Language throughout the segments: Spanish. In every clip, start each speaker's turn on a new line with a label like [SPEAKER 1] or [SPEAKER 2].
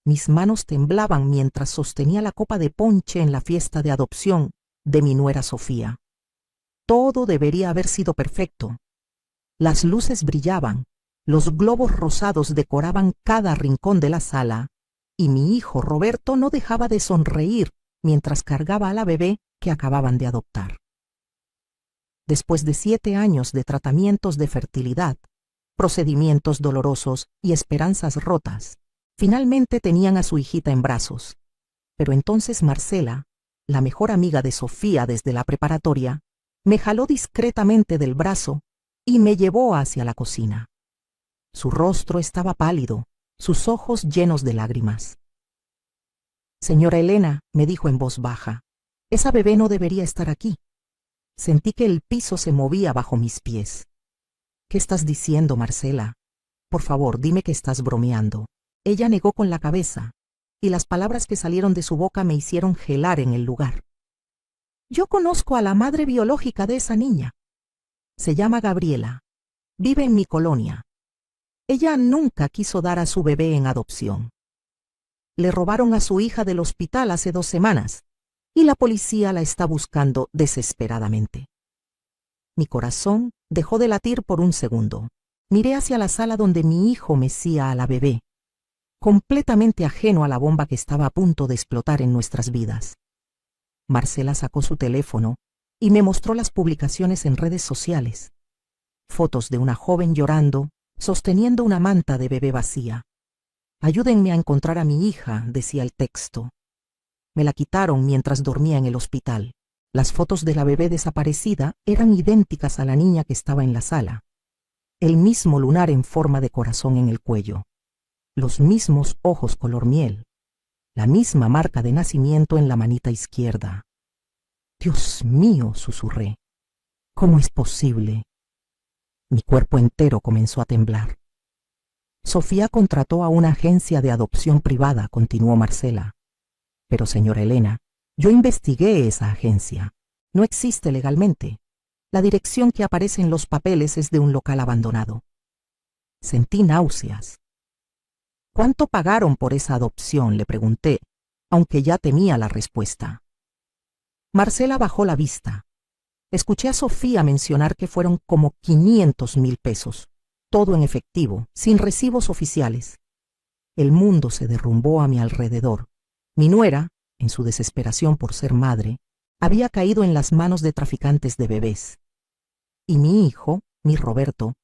[SPEAKER 1] Mis manos temblaban mientras sostenía la copa de ponche en la fiesta de adopción de mi nuera Sofía. Todo debería haber sido perfecto. Las luces brillaban, los globos rosados decoraban cada rincón de la sala, y mi hijo Roberto no dejaba de sonreír mientras cargaba a la bebé que acababan de adoptar. Después de 7 años de tratamientos de fertilidad, procedimientos dolorosos y esperanzas rotas, finalmente tenían a su hijita en brazos. Pero entonces Marcela, la mejor amiga de Sofía desde la preparatoria, me jaló discretamente del brazo y me llevó hacia la cocina. Su rostro estaba pálido, sus ojos llenos de lágrimas. «Señora Elena», me dijo en voz baja, «esa bebé no debería estar aquí». Sentí que el piso se movía bajo mis pies. «¿Qué estás diciendo, Marcela? Por favor, dime que estás bromeando». Ella negó con la cabeza, y las palabras que salieron de su boca me hicieron gelar en el lugar. «Yo conozco a la madre biológica de esa niña. Se llama Gabriela. Vive en mi colonia. Ella nunca quiso dar a su bebé en adopción. Le robaron a su hija del hospital hace 2 semanas, y la policía la está buscando desesperadamente». Mi corazón dejó de latir por un segundo. Miré hacia la sala donde mi hijo mecía a la bebé, completamente ajeno a la bomba que estaba a punto de explotar en nuestras vidas. Marcela sacó su teléfono y me mostró las publicaciones en redes sociales. Fotos de una joven llorando, sosteniendo una manta de bebé vacía. «Ayúdenme a encontrar a mi hija», decía el texto. Me la quitaron mientras dormía en el hospital. Las fotos de la bebé desaparecida eran idénticas a la niña que estaba en la sala. El mismo lunar en forma de corazón en el cuello. Los mismos ojos color miel. La misma marca de nacimiento en la manita izquierda. «Dios mío», susurré. «¿Cómo es posible?» Mi cuerpo entero comenzó a temblar. «Sofía contrató a una agencia de adopción privada», continuó Marcela. «Pero, señora Elena, yo investigué esa agencia. No existe legalmente. La dirección que aparece en los papeles es de un local abandonado». Sentí náuseas. «¿Cuánto pagaron por esa adopción?», le pregunté, aunque ya temía la respuesta. Marcela bajó la vista. Escuché a Sofía mencionar que fueron como 500,000 pesos, todo en efectivo, sin recibos oficiales. El mundo se derrumbó a mi alrededor. Mi nuera, en su desesperación por ser madre, había caído en las manos de traficantes de bebés. Y mi hijo, mi Roberto,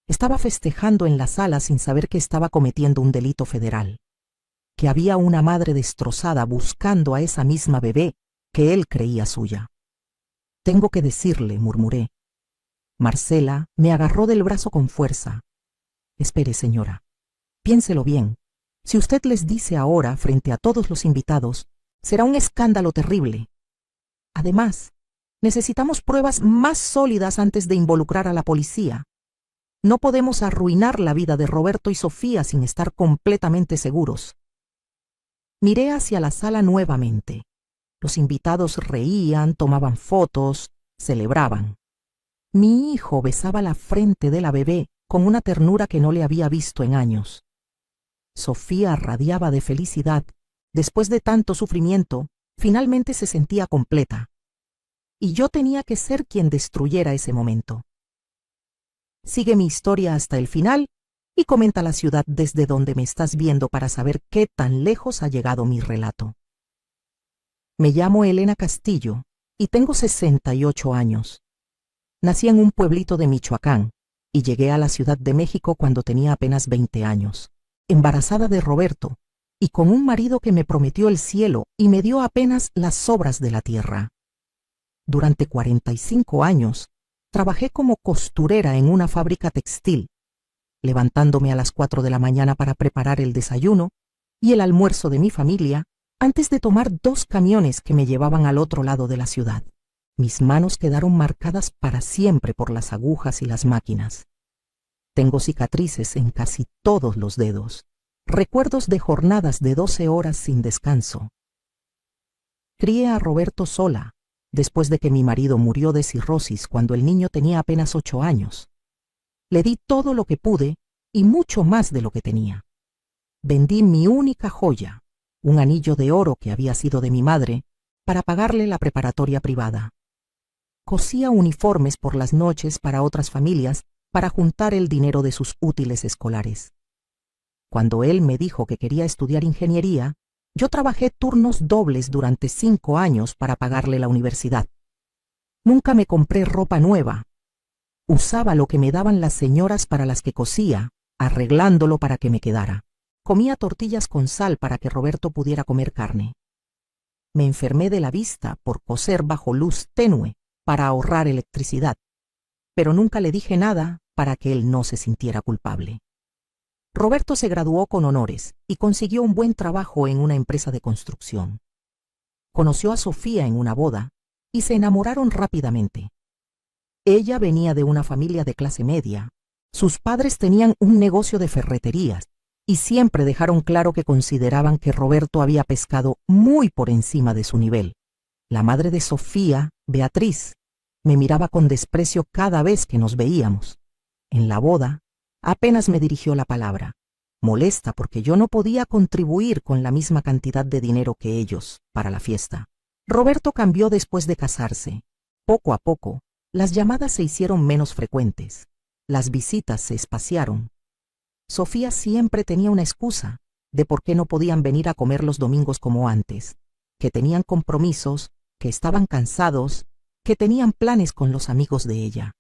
[SPEAKER 1] estaba festejando en la sala sin saber que estaba cometiendo un delito federal, que había una madre destrozada buscando a esa misma bebé que él creía suya. «Tengo que decirle», murmuré. Marcela me agarró del brazo con fuerza. «Espere, señora. Piénselo bien. Si usted les dice ahora, frente a todos los invitados, será un escándalo terrible. Además, necesitamos pruebas más sólidas antes de involucrar a la policía. No podemos arruinar la vida de Roberto y Sofía sin estar completamente seguros». Miré hacia la sala nuevamente. Los invitados reían, tomaban fotos, celebraban. Mi hijo besaba la frente de la bebé con una ternura que no le había visto en años. Sofía radiaba de felicidad. Después de tanto sufrimiento, finalmente se sentía completa. Y yo tenía que ser quien destruyera ese momento. Sigue mi historia hasta el final y comenta la ciudad desde donde me estás viendo para saber qué tan lejos ha llegado mi relato. Me llamo Elena Castillo y tengo 68 años. Nací en un pueblito de Michoacán y llegué a la Ciudad de México cuando tenía apenas 20 años, embarazada de Roberto y con un marido que me prometió el cielo y me dio apenas las sobras de la tierra. Durante 45 años, trabajé como costurera en una fábrica textil, levantándome a las 4 de la mañana para preparar el desayuno y el almuerzo de mi familia antes de tomar 2 camiones que me llevaban al otro lado de la ciudad. Mis manos quedaron marcadas para siempre por las agujas y las máquinas. Tengo cicatrices en casi todos los dedos, recuerdos de jornadas de 12 horas sin descanso. Crié a Roberto sola, después de que mi marido murió de cirrosis cuando el niño tenía apenas 8 años. Le di todo lo que pude y mucho más de lo que tenía. Vendí mi única joya, un anillo de oro que había sido de mi madre, para pagarle la preparatoria privada. Cosía uniformes por las noches para otras familias para juntar el dinero de sus útiles escolares. Cuando él me dijo que quería estudiar ingeniería, yo trabajé turnos dobles durante 5 años para pagarle la universidad. Nunca me compré ropa nueva. Usaba lo que me daban las señoras para las que cosía, arreglándolo para que me quedara. Comía tortillas con sal para que Roberto pudiera comer carne. Me enfermé de la vista por coser bajo luz tenue para ahorrar electricidad, pero nunca le dije nada para que él no se sintiera culpable. Roberto se graduó con honores y consiguió un buen trabajo en una empresa de construcción. Conoció a Sofía en una boda y se enamoraron rápidamente. Ella venía de una familia de clase media. Sus padres tenían un negocio de ferreterías y siempre dejaron claro que consideraban que Roberto había pescado muy por encima de su nivel. La madre de Sofía, Beatriz, me miraba con desprecio cada vez que nos veíamos. En la boda, apenas me dirigió la palabra, molesta porque yo no podía contribuir con la misma cantidad de dinero que ellos para la fiesta. Roberto cambió después de casarse. Poco a poco, las llamadas se hicieron menos frecuentes. Las visitas se espaciaron. Sofía siempre tenía una excusa de por qué no podían venir a comer los domingos como antes, que tenían compromisos, que estaban cansados, que tenían planes con los amigos de ella.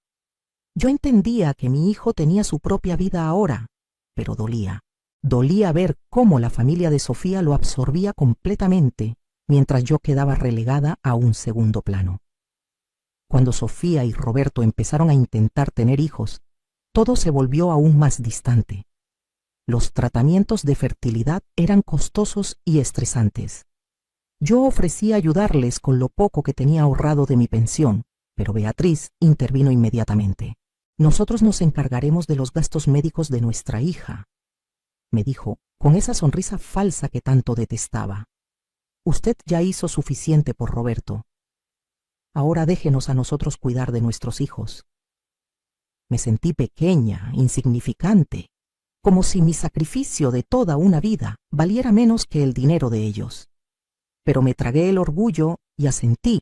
[SPEAKER 1] Yo entendía que mi hijo tenía su propia vida ahora, pero dolía. Dolía ver cómo la familia de Sofía lo absorbía completamente, mientras yo quedaba relegada a un segundo plano. Cuando Sofía y Roberto empezaron a intentar tener hijos, todo se volvió aún más distante. Los tratamientos de fertilidad eran costosos y estresantes. Yo ofrecí ayudarles con lo poco que tenía ahorrado de mi pensión, pero Beatriz intervino inmediatamente. Nosotros nos encargaremos de los gastos médicos de nuestra hija, me dijo, con esa sonrisa falsa que tanto detestaba. Usted ya hizo suficiente por Roberto. Ahora déjenos a nosotros cuidar de nuestros hijos. Me sentí pequeña, insignificante, como si mi sacrificio de toda una vida valiera menos que el dinero de ellos. Pero me tragué el orgullo y asentí,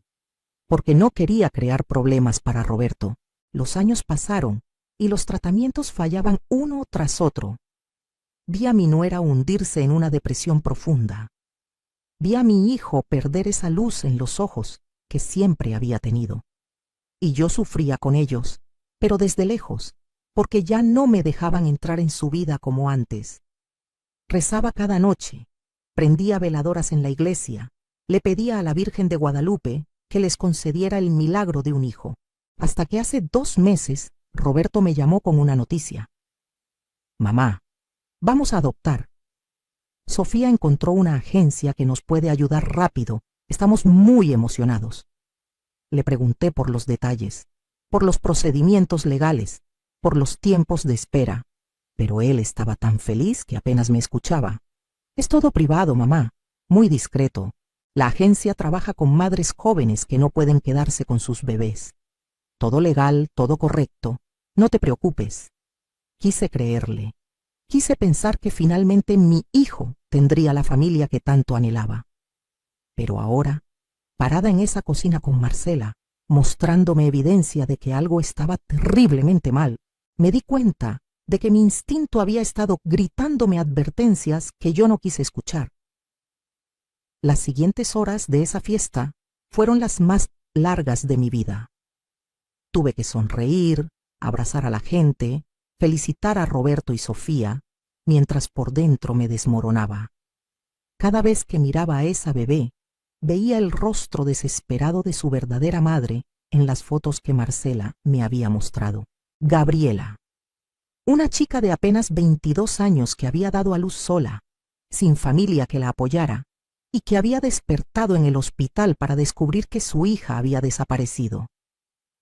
[SPEAKER 1] porque no quería crear problemas para Roberto. Los años pasaron y los tratamientos fallaban uno tras otro. Vi a mi nuera hundirse en una depresión profunda. Vi a mi hijo perder esa luz en los ojos que siempre había tenido. Y yo sufría con ellos, pero desde lejos, porque ya no me dejaban entrar en su vida como antes. Rezaba cada noche, prendía veladoras en la iglesia, le pedía a la Virgen de Guadalupe que les concediera el milagro de un hijo, hasta que hace 2 meses Roberto me llamó con una noticia. Mamá, vamos a adoptar. Sofía encontró una agencia que nos puede ayudar rápido. Estamos muy emocionados. Le pregunté por los detalles, por los procedimientos legales, por los tiempos de espera, pero él estaba tan feliz que apenas me escuchaba. Es todo privado, mamá, muy discreto. La agencia trabaja con madres jóvenes que no pueden quedarse con sus bebés. Todo legal, todo correcto. No te preocupes. Quise creerle. Quise pensar que finalmente mi hijo tendría la familia que tanto anhelaba. Pero ahora, parada en esa cocina con Marcela, mostrándome evidencia de que algo estaba terriblemente mal, me di cuenta de que mi instinto había estado gritándome advertencias que yo no quise escuchar. Las siguientes horas de esa fiesta fueron las más largas de mi vida. Tuve que sonreír, abrazar a la gente, felicitar a Roberto y Sofía, mientras por dentro me desmoronaba. Cada vez que miraba a esa bebé, veía el rostro desesperado de su verdadera madre en las fotos que Marcela me había mostrado. Gabriela, una chica de apenas 22 años que había dado a luz sola, sin familia que la apoyara, y que había despertado en el hospital para descubrir que su hija había desaparecido.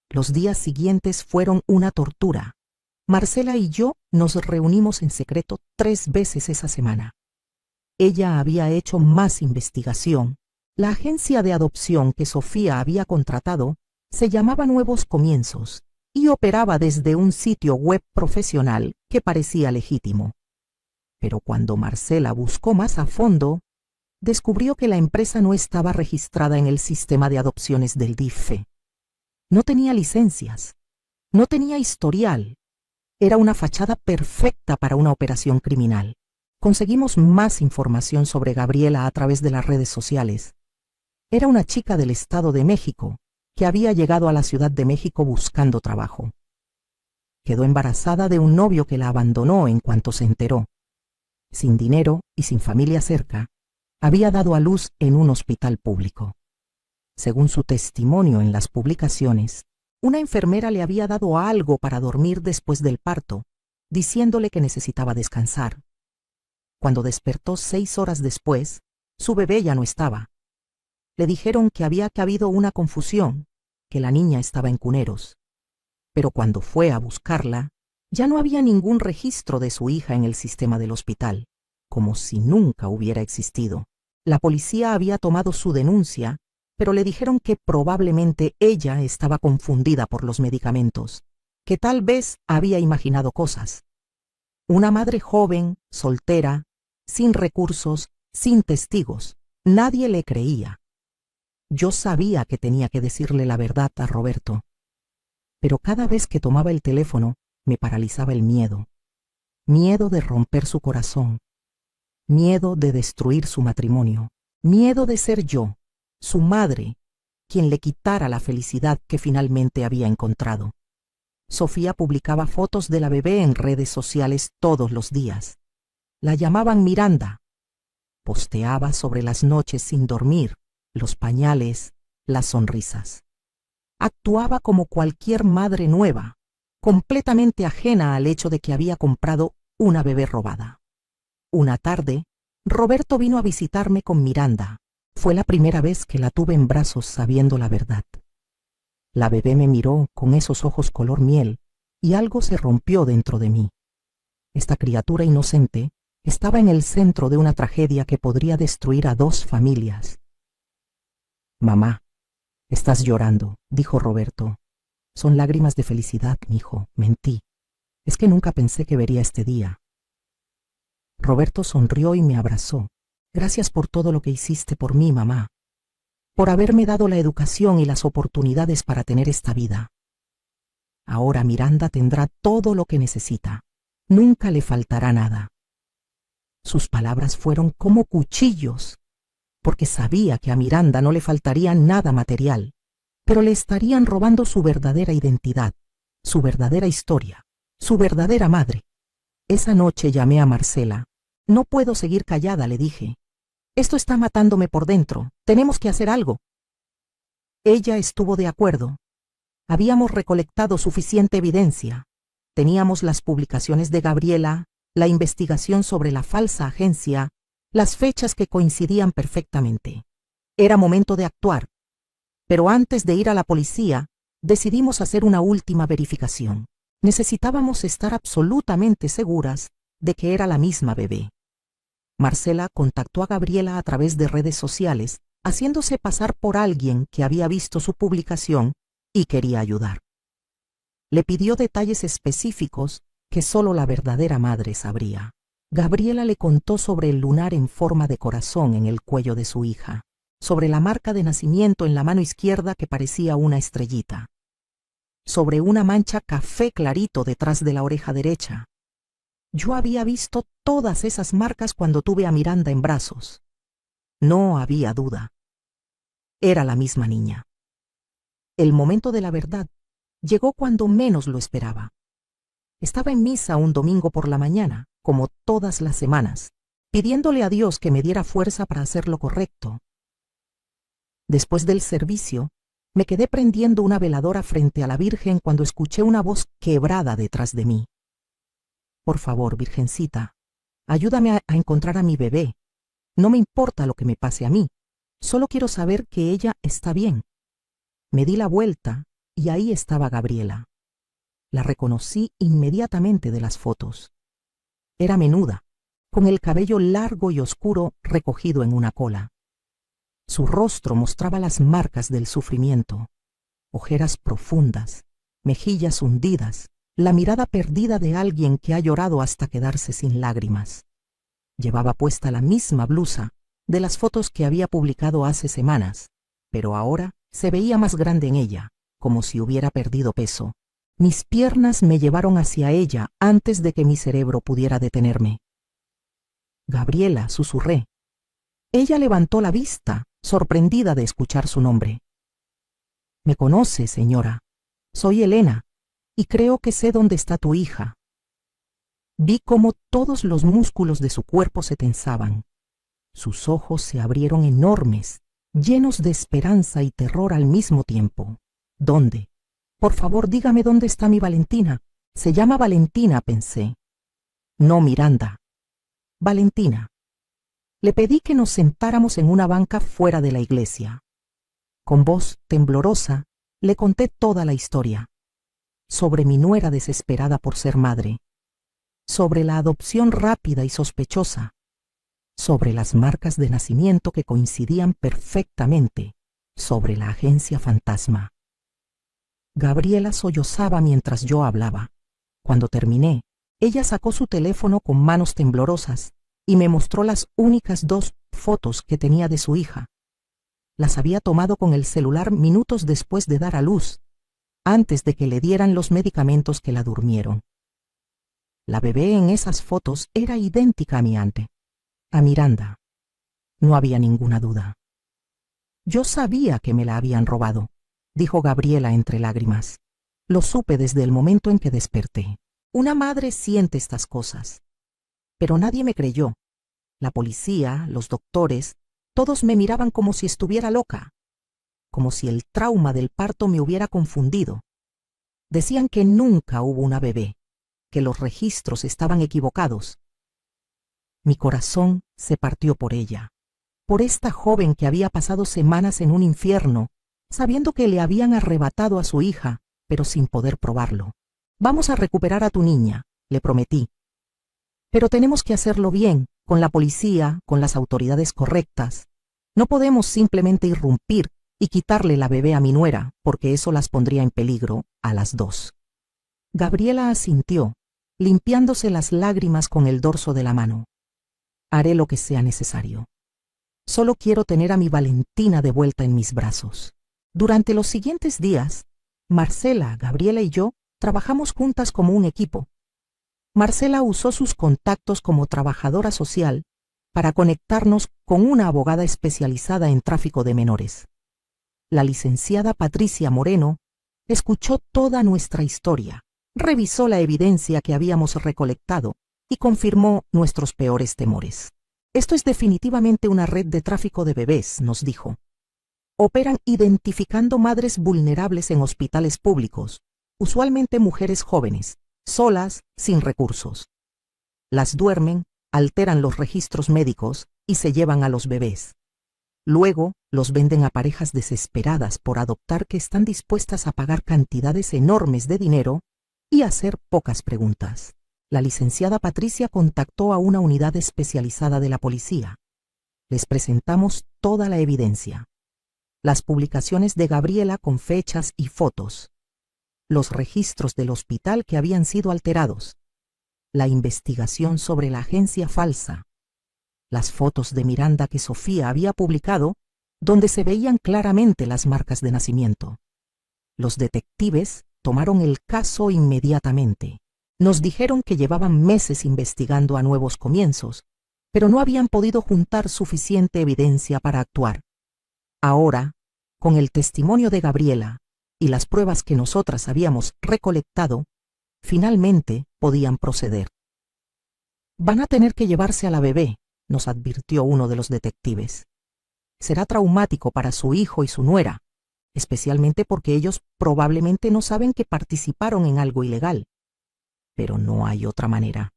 [SPEAKER 1] Los días siguientes fueron una tortura. Marcela y yo nos reunimos en secreto 3 veces esa semana. Ella había hecho más investigación. La agencia de adopción que Sofía había contratado se llamaba Nuevos Comienzos y operaba desde un sitio web profesional que parecía legítimo. Pero cuando Marcela buscó más a fondo, descubrió que la empresa no estaba registrada en el sistema de adopciones del DIF. No tenía licencias, no tenía historial. Era una fachada perfecta para una operación criminal. Conseguimos más información sobre Gabriela a través de las redes sociales. Era una chica del Estado de México que había llegado a la Ciudad de México buscando trabajo. Quedó embarazada de un novio que la abandonó en cuanto se enteró. Sin dinero y sin familia cerca, había dado a luz en un hospital público. Según su testimonio en las publicaciones, una enfermera le había dado algo para dormir después del parto, diciéndole que necesitaba descansar. Cuando despertó 6 horas después, su bebé ya no estaba. Le dijeron que había habido una confusión, que la niña estaba en Cuneros. Pero cuando fue a buscarla, ya no había ningún registro de su hija en el sistema del hospital, como si nunca hubiera existido. La policía había tomado su denuncia, pero le dijeron que probablemente ella estaba confundida por los medicamentos, que tal vez había imaginado cosas. Una madre joven, soltera, sin recursos, sin testigos. Nadie le creía. Yo sabía que tenía que decirle la verdad a Roberto, pero cada vez que tomaba el teléfono me paralizaba el miedo. Miedo de romper su corazón, miedo de destruir su matrimonio, miedo de ser yo, su madre, quien le quitara la felicidad que finalmente había encontrado. Sofía publicaba fotos de la bebé en redes sociales todos los días. La llamaban Miranda. Posteaba sobre las noches sin dormir, los pañales, las sonrisas. Actuaba como cualquier madre nueva, completamente ajena al hecho de que había comprado una bebé robada. Una tarde, Roberto vino a visitarme con Miranda. Fue la primera vez que la tuve en brazos sabiendo la verdad. La bebé me miró con esos ojos color miel y algo se rompió dentro de mí. Esta criatura inocente estaba en el centro de una tragedia que podría destruir a 2 familias. «Mamá, estás llorando», dijo Roberto. «Son lágrimas de felicidad, mijo, mentí. Es que nunca pensé que vería este día». Roberto sonrió y me abrazó. «Gracias por todo lo que hiciste por mí, mamá. Por haberme dado la educación y las oportunidades para tener esta vida. Ahora Miranda tendrá todo lo que necesita. Nunca le faltará nada». Sus palabras fueron como cuchillos, porque sabía que a Miranda no le faltaría nada material, pero le estarían robando su verdadera identidad, su verdadera historia, su verdadera madre. Esa noche llamé a Marcela. «No puedo seguir callada», le dije. «Esto está matándome por dentro. Tenemos que hacer algo». Ella estuvo de acuerdo. Habíamos recolectado suficiente evidencia. Teníamos las publicaciones de Gabriela, la investigación sobre la falsa agencia, las fechas que coincidían perfectamente. Era momento de actuar. Pero antes de ir a la policía, decidimos hacer una última verificación. Necesitábamos estar absolutamente seguras de que era la misma bebé. Marcela contactó a Gabriela a través de redes sociales, haciéndose pasar por alguien que había visto su publicación y quería ayudar. Le pidió detalles específicos que solo la verdadera madre sabría. Gabriela le contó sobre el lunar en forma de corazón en el cuello de su hija, sobre la marca de nacimiento en la mano izquierda que parecía una estrellita, sobre una mancha café clarito detrás de la oreja derecha. Yo había visto todas esas marcas cuando tuve a Miranda en brazos. No había duda. Era la misma niña. El momento de la verdad llegó cuando menos lo esperaba. Estaba en misa un domingo por la mañana, como todas las semanas, pidiéndole a Dios que me diera fuerza para hacer lo correcto. Después del servicio, me quedé prendiendo una veladora frente a la Virgen cuando escuché una voz quebrada detrás de mí. «Por favor, Virgencita, ayúdame a encontrar a mi bebé. No me importa lo que me pase a mí, solo quiero saber que ella está bien». Me di la vuelta y ahí estaba Gabriela. La reconocí inmediatamente de las fotos. Era menuda, con el cabello largo y oscuro recogido en una cola. Su rostro mostraba las marcas del sufrimiento, ojeras profundas, mejillas hundidas, la mirada perdida de alguien que ha llorado hasta quedarse sin lágrimas. Llevaba puesta la misma blusa de las fotos que había publicado hace semanas, pero ahora se veía más grande en ella, como si hubiera perdido peso. Mis piernas me llevaron hacia ella antes de que mi cerebro pudiera detenerme. Gabriela, susurré. Ella levantó la vista, sorprendida de escuchar su nombre. Me conoce, señora. Soy Elena, y creo que sé dónde está tu hija. Vi cómo todos los músculos de su cuerpo se tensaban. Sus ojos se abrieron enormes, llenos de esperanza y terror al mismo tiempo. ¿Dónde? Por favor, dígame dónde está mi Valentina. Se llama Valentina, pensé. No, Miranda. Valentina. Le pedí que nos sentáramos en una banca fuera de la iglesia. Con voz temblorosa, le conté toda la historia. Sobre mi nuera desesperada por ser madre. Sobre la adopción rápida y sospechosa. Sobre las marcas de nacimiento que coincidían perfectamente. Sobre la agencia fantasma. Gabriela sollozaba mientras yo hablaba. Cuando terminé, ella sacó su teléfono con manos temblorosas y me mostró las únicas 2 fotos que tenía de su hija. Las había tomado con el celular minutos después de dar a luz, antes de que le dieran los medicamentos que la durmieron. La bebé en esas fotos era idéntica a mi ante, a Miranda. No había ninguna duda. Yo sabía que me la habían robado, dijo Gabriela entre lágrimas. Lo supe desde el momento en que desperté. Una madre siente estas cosas. Pero nadie me creyó. La policía, los doctores, todos me miraban como si estuviera loca, como si el trauma del parto me hubiera confundido. Decían que nunca hubo una bebé, que los registros estaban equivocados. Mi corazón se partió por ella, por esta joven que había pasado semanas en un infierno, sabiendo que le habían arrebatado a su hija, pero sin poder probarlo. Vamos a recuperar a tu niña, le prometí. Pero tenemos que hacerlo bien, con la policía, con las autoridades correctas. No podemos simplemente irrumpir y quitarle la bebé a mi nuera, porque eso las pondría en peligro a las 2. Gabriela asintió, limpiándose las lágrimas con el dorso de la mano. Haré lo que sea necesario. Solo quiero tener a mi Valentina de vuelta en mis brazos. Durante los siguientes días, Marcela, Gabriela y yo trabajamos juntas como un equipo. Marcela usó sus contactos como trabajadora social para conectarnos con una abogada especializada en tráfico de menores. La licenciada Patricia Moreno escuchó toda nuestra historia, revisó la evidencia que habíamos recolectado y confirmó nuestros peores temores. Esto es definitivamente una red de tráfico de bebés, nos dijo. Operan identificando madres vulnerables en hospitales públicos, usualmente mujeres jóvenes, solas, sin recursos. Las duermen, alteran los registros médicos y se llevan a los bebés. Luego los venden a parejas desesperadas por adoptar que están dispuestas a pagar cantidades enormes de dinero y hacer pocas preguntas. La licenciada Patricia contactó a una unidad especializada de la policía. Les presentamos toda la evidencia. Las publicaciones de Gabriela con fechas y fotos. Los registros del hospital que habían sido alterados, la investigación sobre la agencia falsa, las fotos de Miranda que Sofía había publicado, donde se veían claramente las marcas de nacimiento. Los detectives tomaron el caso inmediatamente. Nos dijeron que llevaban meses investigando a Nuevos Comienzos, pero no habían podido juntar suficiente evidencia para actuar. Ahora, con el testimonio de Gabriela, y las pruebas que nosotras habíamos recolectado, finalmente podían proceder. Van a tener que llevarse a la bebé, nos advirtió uno de los detectives. Será traumático para su hijo y su nuera, especialmente porque ellos probablemente no saben que participaron en algo ilegal. Pero no hay otra manera.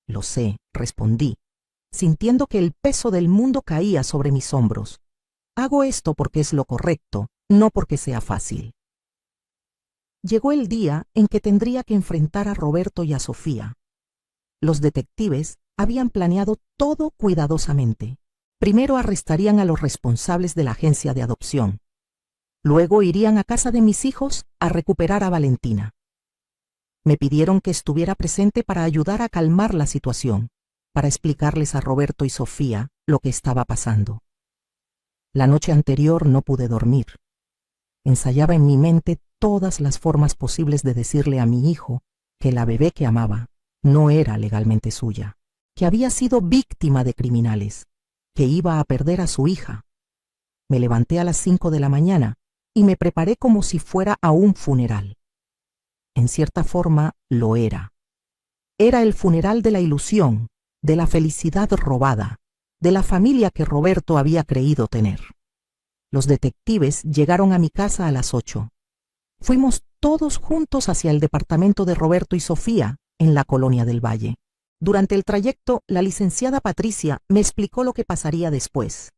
[SPEAKER 1] Lo sé, respondí, sintiendo que el peso del mundo caía sobre mis hombros. Hago esto porque es lo correcto, no porque sea fácil. Llegó el día en que tendría que enfrentar a Roberto y a Sofía. Los detectives habían planeado todo cuidadosamente. Primero arrestarían a los responsables de la agencia de adopción. Luego irían a casa de mis hijos a recuperar a Valentina. Me pidieron que estuviera presente para ayudar a calmar la situación, para explicarles a Roberto y Sofía lo que estaba pasando. La noche anterior no pude dormir. Ensayaba en mi mente todas las formas posibles de decirle a mi hijo que la bebé que amaba no era legalmente suya, que había sido víctima de criminales, que iba a perder a su hija. Me levanté a las 5 de la mañana y me preparé como si fuera a un funeral. En cierta forma lo era. Era el funeral de la ilusión, de la felicidad robada, de la familia que Roberto había creído tener. Los detectives llegaron a mi casa a las 8. Fuimos todos juntos hacia el departamento de Roberto y Sofía, en la Colonia del Valle. Durante el trayecto, la licenciada Patricia me explicó lo que pasaría después.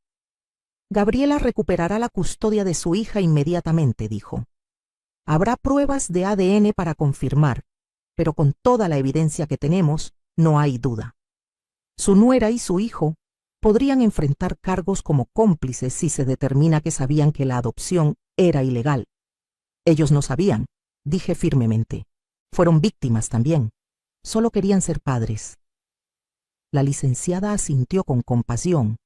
[SPEAKER 1] Gabriela recuperará la custodia de su hija inmediatamente, dijo. Habrá pruebas de ADN para confirmar, pero con toda la evidencia que tenemos, no hay duda. Su nuera y su hijo podrían enfrentar cargos como cómplices si se determina que sabían que la adopción era ilegal. Ellos no sabían, dije firmemente. Fueron víctimas también. Solo querían ser padres. La licenciada asintió con compasión.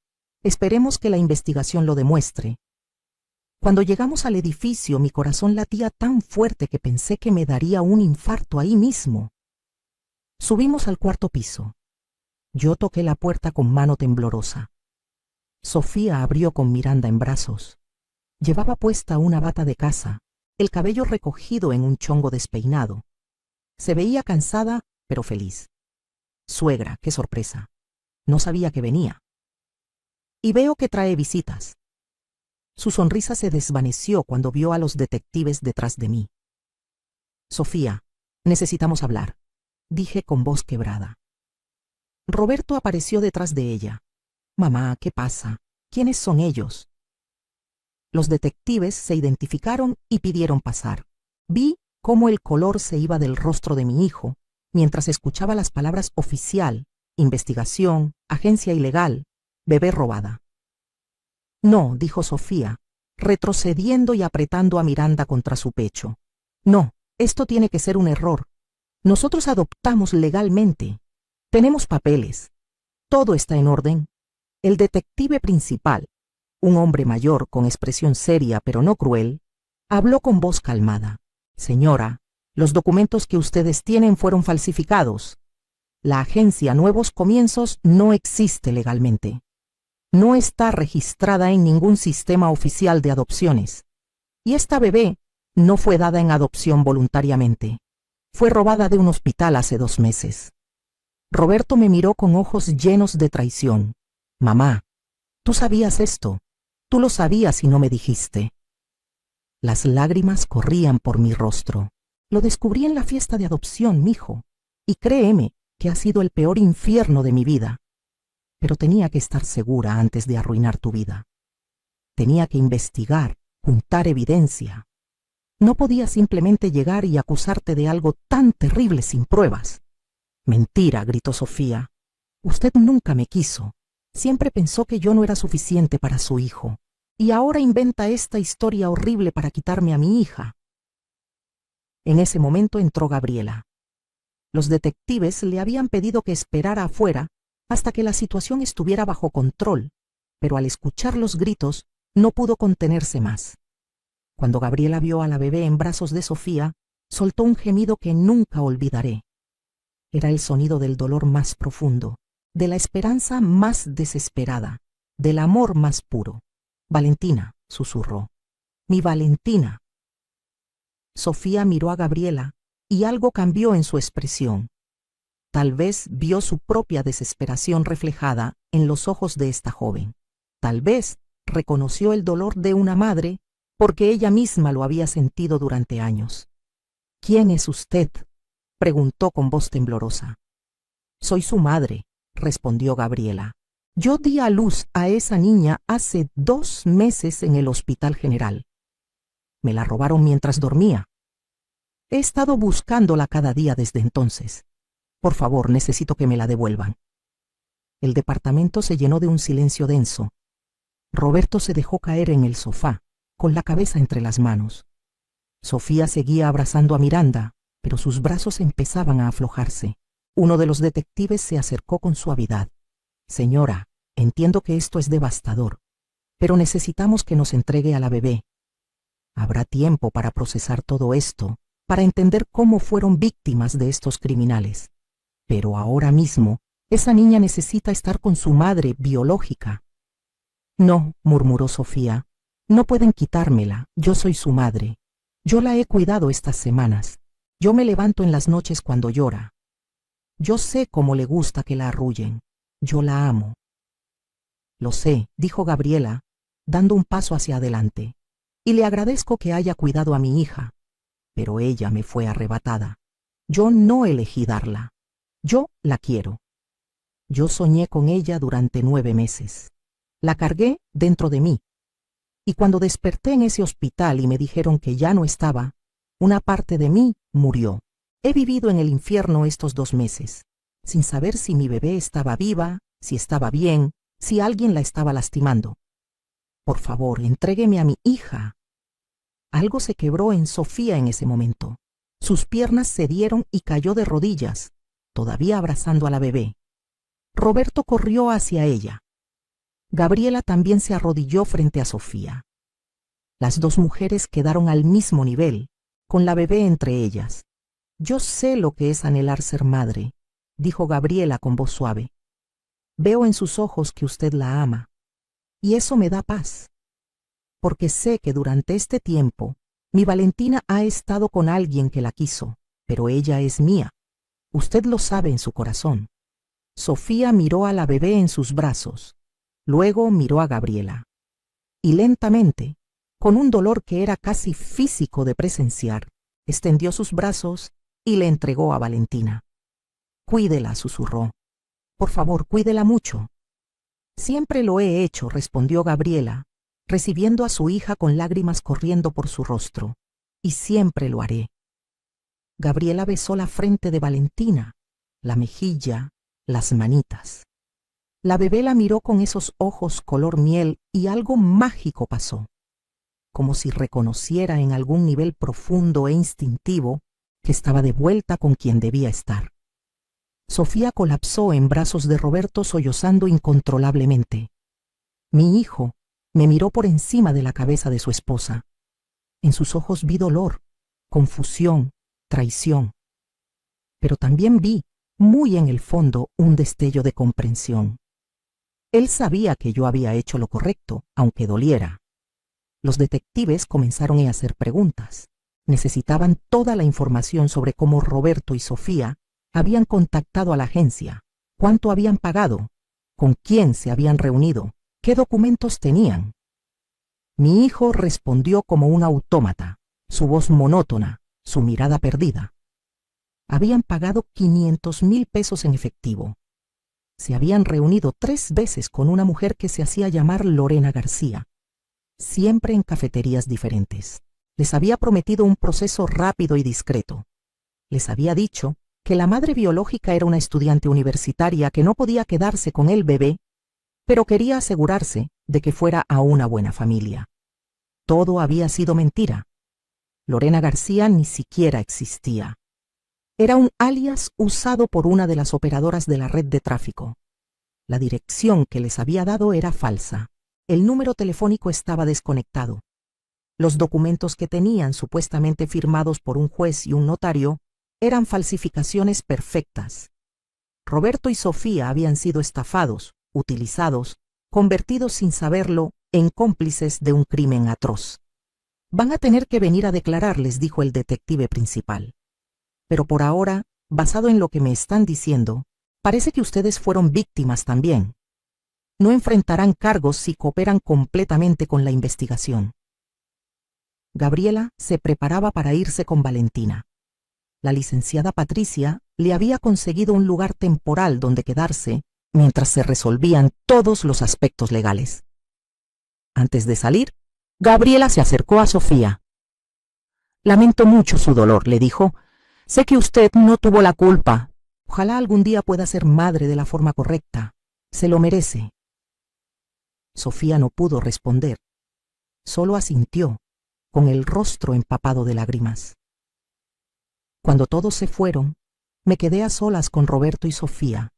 [SPEAKER 1] Esperemos que la investigación lo demuestre. Cuando llegamos al edificio, mi corazón latía tan fuerte que pensé que me daría un infarto ahí mismo. Subimos al cuarto piso. Yo toqué la puerta con mano temblorosa. Sofía abrió con Miranda en brazos. Llevaba puesta una bata de casa, el cabello recogido en un chongo despeinado. Se veía cansada, pero feliz. Suegra, qué sorpresa. No sabía que venía. Y veo que trae visitas. Su sonrisa se desvaneció cuando vio a los detectives detrás de mí. Sofía, necesitamos hablar, dije con voz quebrada. Roberto apareció detrás de ella. Mamá, ¿qué pasa? ¿Quiénes son ellos? Los detectives se identificaron y pidieron pasar. Vi cómo el color se iba del rostro de mi hijo, mientras escuchaba las palabras oficial, investigación, agencia ilegal, bebé robada. No, dijo Sofía, retrocediendo y apretando a Miranda contra su pecho. No, esto tiene que ser un error. Nosotros adoptamos legalmente. Tenemos papeles. Todo está en orden. El detective principal, un hombre mayor con expresión seria pero no cruel, habló con voz calmada. Señora, los documentos que ustedes tienen fueron falsificados. La agencia Nuevos Comienzos no existe legalmente. No está registrada en ningún sistema oficial de adopciones. Y esta bebé no fue dada en adopción voluntariamente. Fue robada de un hospital hace 2 meses. Roberto me miró con ojos llenos de traición. Mamá, tú sabías esto. Tú lo sabías y no me dijiste. Las lágrimas corrían por mi rostro. Lo descubrí en la fiesta de adopción, mijo. Y créeme que ha sido el peor infierno de mi vida. Pero tenía que estar segura antes de arruinar tu vida. Tenía que investigar, juntar evidencia. No podía simplemente llegar y acusarte de algo tan terrible sin pruebas. Mentira, gritó Sofía. Usted nunca me quiso. Siempre pensó que yo no era suficiente para su hijo. Y ahora inventa esta historia horrible para quitarme a mi hija. En ese momento entró Gabriela. Los detectives le habían pedido que esperara afuera hasta que la situación estuviera bajo control, pero al escuchar los gritos no pudo contenerse más. Cuando Gabriela vio a la bebé en brazos de Sofía, soltó un gemido que nunca olvidaré. Era el sonido del dolor más profundo, de la esperanza más desesperada, del amor más puro. Valentina, susurró. Mi Valentina. Sofía miró a Gabriela y algo cambió en su expresión. Tal vez vio su propia desesperación reflejada en los ojos de esta joven. Tal vez reconoció el dolor de una madre porque ella misma lo había sentido durante años. ¿Quién es usted?, preguntó con voz temblorosa. Soy su madre, respondió Gabriela. Yo di a luz a esa niña hace 2 meses en el Hospital General. Me la robaron mientras dormía. He estado buscándola cada día desde entonces. Por favor, necesito que me la devuelvan. El departamento se llenó de un silencio denso. Roberto se dejó caer en el sofá, con la cabeza entre las manos. Sofía seguía abrazando a Miranda, pero sus brazos empezaban a aflojarse. Uno de los detectives se acercó con suavidad. Señora, entiendo que esto es devastador, pero necesitamos que nos entregue a la bebé. Habrá tiempo para procesar todo esto, para entender cómo fueron víctimas de estos criminales. Pero ahora mismo, esa niña necesita estar con su madre biológica. No, murmuró Sofía, no pueden quitármela, yo soy su madre. Yo la he cuidado estas semanas. Yo me levanto en las noches cuando llora. Yo sé cómo le gusta que la arrullen. Yo la amo. Lo sé, dijo Gabriela, dando un paso hacia adelante. Y le agradezco que haya cuidado a mi hija. Pero ella me fue arrebatada. Yo no elegí darla. Yo la quiero. Yo soñé con ella durante 9 meses. La cargué dentro de mí. Y cuando desperté en ese hospital y me dijeron que ya no estaba, una parte de mí murió. He vivido en el infierno estos 2 meses, sin saber si mi bebé estaba viva, si estaba bien, si alguien la estaba lastimando. Por favor, entrégueme a mi hija. Algo se quebró en Sofía en ese momento. Sus piernas cedieron y cayó de rodillas, todavía abrazando a la bebé. Roberto corrió hacia ella. Gabriela también se arrodilló frente a Sofía. Las 2 mujeres quedaron al mismo nivel, con la bebé entre ellas. Yo sé lo que es anhelar ser madre, dijo Gabriela con voz suave. Veo en sus ojos que usted la ama, y eso me da paz, porque sé que durante este tiempo mi Valentina ha estado con alguien que la quiso, pero ella es mía. Usted lo sabe en su corazón. Sofía miró a la bebé en sus brazos. Luego miró a Gabriela. Y lentamente, con un dolor que era casi físico de presenciar, extendió sus brazos y le entregó a Valentina. Cuídela, susurró. Por favor, cuídela mucho. Siempre lo he hecho, respondió Gabriela, recibiendo a su hija con lágrimas corriendo por su rostro. Y siempre lo haré. Gabriela besó la frente de Valentina, la mejilla, las manitas. La bebé la miró con esos ojos color miel y algo mágico pasó, como si reconociera en algún nivel profundo e instintivo que estaba de vuelta con quien debía estar. Sofía colapsó en brazos de Roberto sollozando incontrolablemente. Mi hijo me miró por encima de la cabeza de su esposa. En sus ojos vi dolor, confusión, traición. Pero también vi, muy en el fondo, un destello de comprensión. Él sabía que yo había hecho lo correcto, aunque doliera. Los detectives comenzaron a hacer preguntas. Necesitaban toda la información sobre cómo Roberto y Sofía habían contactado a la agencia, cuánto habían pagado, con quién se habían reunido, qué documentos tenían. Mi hijo respondió como un autómata, su voz monótona, su mirada perdida. Habían pagado 500,000 pesos en efectivo. Se habían reunido 3 veces con una mujer que se hacía llamar Lorena García, siempre en cafeterías diferentes. Les había prometido un proceso rápido y discreto. Les había dicho que la madre biológica era una estudiante universitaria que no podía quedarse con el bebé, pero quería asegurarse de que fuera a una buena familia. Todo había sido mentira. Lorena García ni siquiera existía. Era un alias usado por una de las operadoras de la red de tráfico. La dirección que les había dado era falsa. El número telefónico estaba desconectado. Los documentos que tenían, supuestamente firmados por un juez y un notario, eran falsificaciones perfectas. Roberto y Sofía habían sido estafados, utilizados, convertidos sin saberlo en cómplices de un crimen atroz. Van a tener que venir a declarar, les dijo el detective principal. Pero por ahora, basado en lo que me están diciendo, parece que ustedes fueron víctimas también. No enfrentarán cargos si cooperan completamente con la investigación. Gabriela se preparaba para irse con Valentina. La licenciada Patricia le había conseguido un lugar temporal donde quedarse mientras se resolvían todos los aspectos legales. Antes de salir, Gabriela se acercó a Sofía. Lamento mucho su dolor, le dijo. Sé que usted no tuvo la culpa. Ojalá algún día pueda ser madre de la forma correcta. Se lo merece. Sofía no pudo responder. Solo asintió, con el rostro empapado de lágrimas. Cuando todos se fueron, Me quedé a solas con Roberto y Sofía.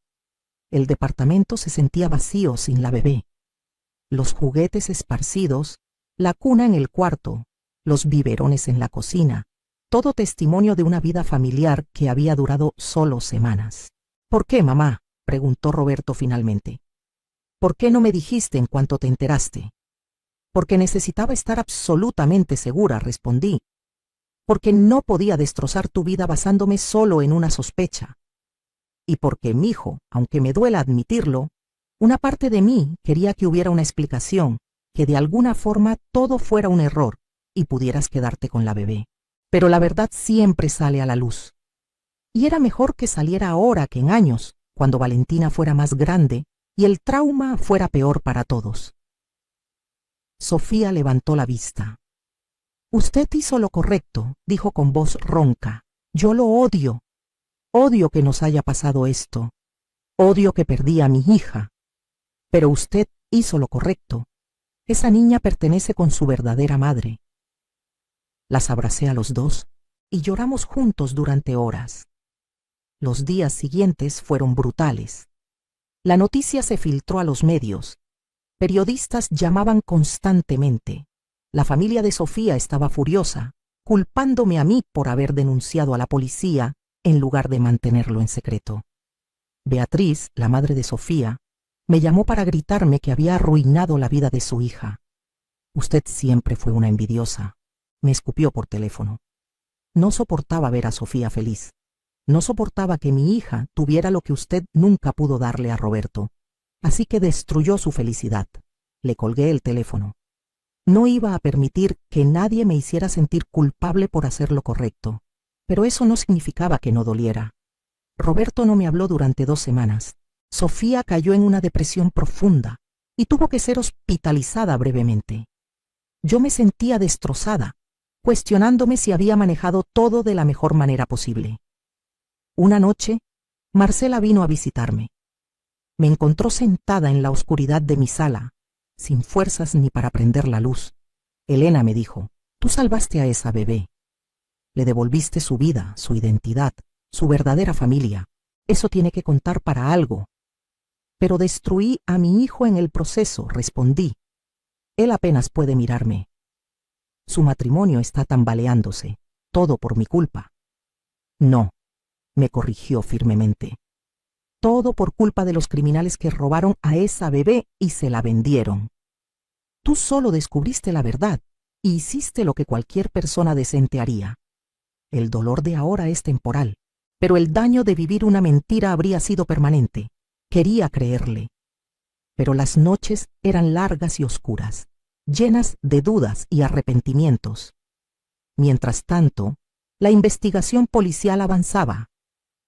[SPEAKER 1] El departamento se sentía vacío sin la bebé. Los juguetes esparcidos, la cuna en el cuarto, los biberones en la cocina, todo testimonio de una vida familiar que había durado solo semanas. ¿Por qué, mamá?, preguntó Roberto finalmente. ¿Por qué no me dijiste en cuanto te enteraste? Porque necesitaba estar absolutamente segura, respondí. Porque no podía destrozar tu vida basándome solo en una sospecha. Y porque, mijo, aunque me duela admitirlo, una parte de mí quería que hubiera una explicación, que de alguna forma todo fuera un error y pudieras quedarte con la bebé. Pero la verdad siempre sale a la luz. Y era mejor que saliera ahora que en años, cuando Valentina fuera más grande y el trauma fuera peor para todos. Sofía levantó la vista. Usted hizo lo correcto, dijo con voz ronca. Yo lo odio. Odio que nos haya pasado esto. Odio que perdí a mi hija. Pero usted hizo lo correcto. Esa niña pertenece con su verdadera madre. Las abracé a los dos y lloramos juntos durante horas. Los días siguientes fueron brutales. La noticia se filtró a los medios. Periodistas llamaban constantemente. La familia de Sofía estaba furiosa, culpándome a mí por haber denunciado a la policía en lugar de mantenerlo en secreto. Beatriz, la madre de Sofía, me llamó para gritarme que había arruinado la vida de su hija. Usted siempre fue una envidiosa, me escupió por teléfono. No soportaba ver a Sofía feliz. No soportaba que mi hija tuviera lo que usted nunca pudo darle a Roberto. Así que destruyó su felicidad. Le colgué el teléfono. No iba a permitir que nadie me hiciera sentir culpable por hacer lo correcto. Pero eso no significaba que no doliera. Roberto no me habló durante 2 semanas. Sofía cayó en una depresión profunda y tuvo que ser hospitalizada brevemente. Yo me sentía destrozada, cuestionándome si había manejado todo de la mejor manera posible. Una noche, Marcela vino a visitarme. Me encontró sentada en la oscuridad de mi sala, sin fuerzas ni para prender la luz. Elena, me dijo, tú salvaste a esa bebé. Le devolviste su vida, su identidad, su verdadera familia. Eso tiene que contar para algo. Pero destruí a mi hijo en el proceso, respondí. Él apenas puede mirarme. Su matrimonio está tambaleándose, todo por mi culpa. No, me corrigió firmemente. Todo por culpa de los criminales que robaron a esa bebé y se la vendieron. Tú solo descubriste la verdad y hiciste lo que cualquier persona decente haría. El dolor de ahora es temporal, pero el daño de vivir una mentira habría sido permanente. Quería creerle. Pero las noches eran largas y oscuras, llenas de dudas y arrepentimientos. Mientras tanto, la investigación policial avanzaba.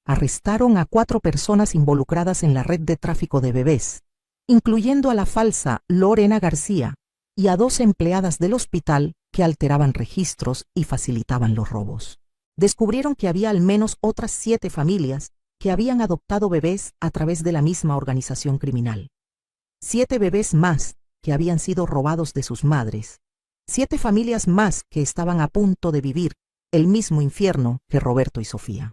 [SPEAKER 1] Arrestaron a 4 personas involucradas en la red de tráfico de bebés, incluyendo a la falsa Lorena García y a 2 empleadas del hospital que alteraban registros y facilitaban los robos. Descubrieron que había al menos otras 7 familias que habían adoptado bebés a través de la misma organización criminal. 7 bebés más que habían sido robados de sus madres. 7 familias más que estaban a punto de vivir el mismo infierno que Roberto y Sofía.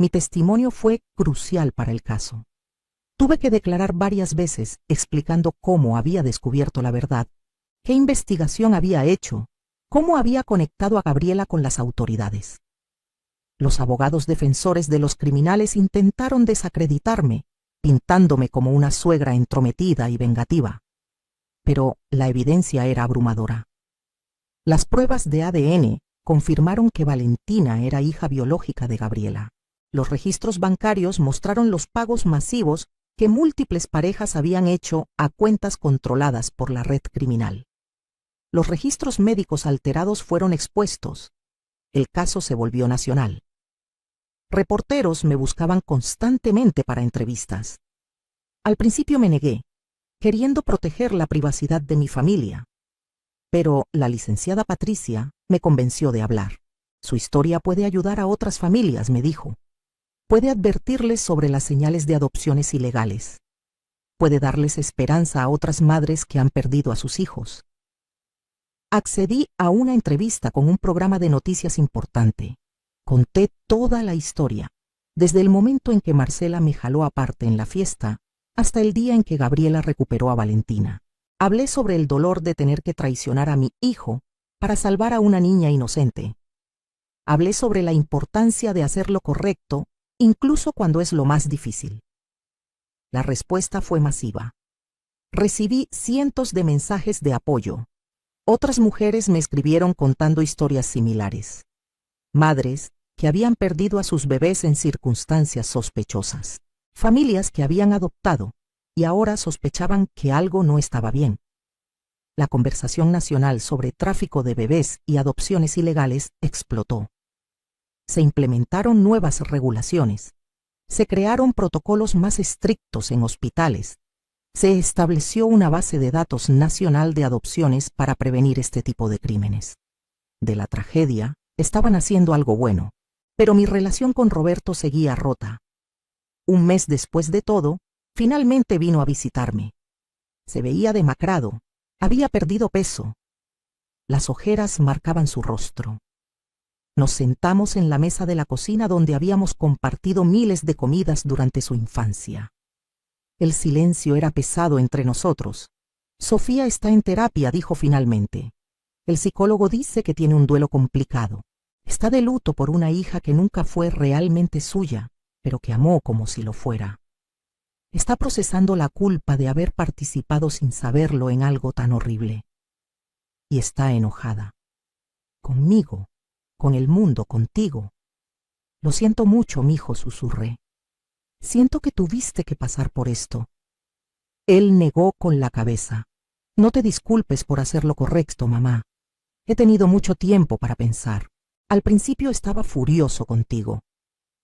[SPEAKER 1] Mi testimonio fue crucial para el caso. Tuve que declarar varias veces explicando cómo había descubierto la verdad, qué investigación había hecho, cómo había conectado a Gabriela con las autoridades. Los abogados defensores de los criminales intentaron desacreditarme, pintándome como una suegra entrometida y vengativa. Pero la evidencia era abrumadora. Las pruebas de ADN confirmaron que Valentina era hija biológica de Gabriela. Los registros bancarios mostraron los pagos masivos que múltiples parejas habían hecho a cuentas controladas por la red criminal. Los registros médicos alterados fueron expuestos. El caso se volvió nacional. Reporteros me buscaban constantemente para entrevistas. Al principio me negué, queriendo proteger la privacidad de mi familia. Pero la licenciada Patricia me convenció de hablar. Su historia puede ayudar a otras familias, me dijo. Puede advertirles sobre las señales de adopciones ilegales. Puede darles esperanza a otras madres que han perdido a sus hijos. Accedí a una entrevista con un programa de noticias importante. Conté toda la historia. desde el momento en que Marcela me jaló aparte en la fiesta hasta el día en que Gabriela recuperó a Valentina. Hablé sobre el dolor de tener que traicionar a mi hijo para salvar a una niña inocente. Hablé sobre la importancia de hacer lo correcto, incluso cuando es lo más difícil. La respuesta fue masiva. Recibí cientos de mensajes de apoyo. Otras mujeres me escribieron contando historias similares. Madres que habían perdido a sus bebés en circunstancias sospechosas. Familias que habían adoptado y ahora sospechaban que algo no estaba bien. La conversación nacional sobre tráfico de bebés y adopciones ilegales explotó. Se implementaron nuevas regulaciones. Se crearon protocolos más estrictos en hospitales. Se estableció una base de datos nacional de adopciones para prevenir este tipo de crímenes. De la tragedia, estaban haciendo algo bueno, pero mi relación con Roberto seguía rota. Un mes después de todo, finalmente vino a visitarme. Se veía demacrado, había perdido peso. Las ojeras marcaban su rostro. Nos sentamos en la mesa de la cocina donde habíamos compartido miles de comidas durante su infancia. El silencio era pesado entre nosotros. Sofía está en terapia, dijo finalmente. El psicólogo dice que tiene un duelo complicado. Está de luto por una hija que nunca fue realmente suya, pero que amó como si lo fuera. Está procesando la culpa de haber participado sin saberlo en algo tan horrible. Y está enojada. Conmigo, con el mundo, contigo. Lo siento mucho, mijo, susurré. Siento que tuviste que pasar por esto. Él negó con la cabeza. No te disculpes por hacer lo correcto, mamá. He tenido mucho tiempo para pensar. Al principio estaba furioso contigo.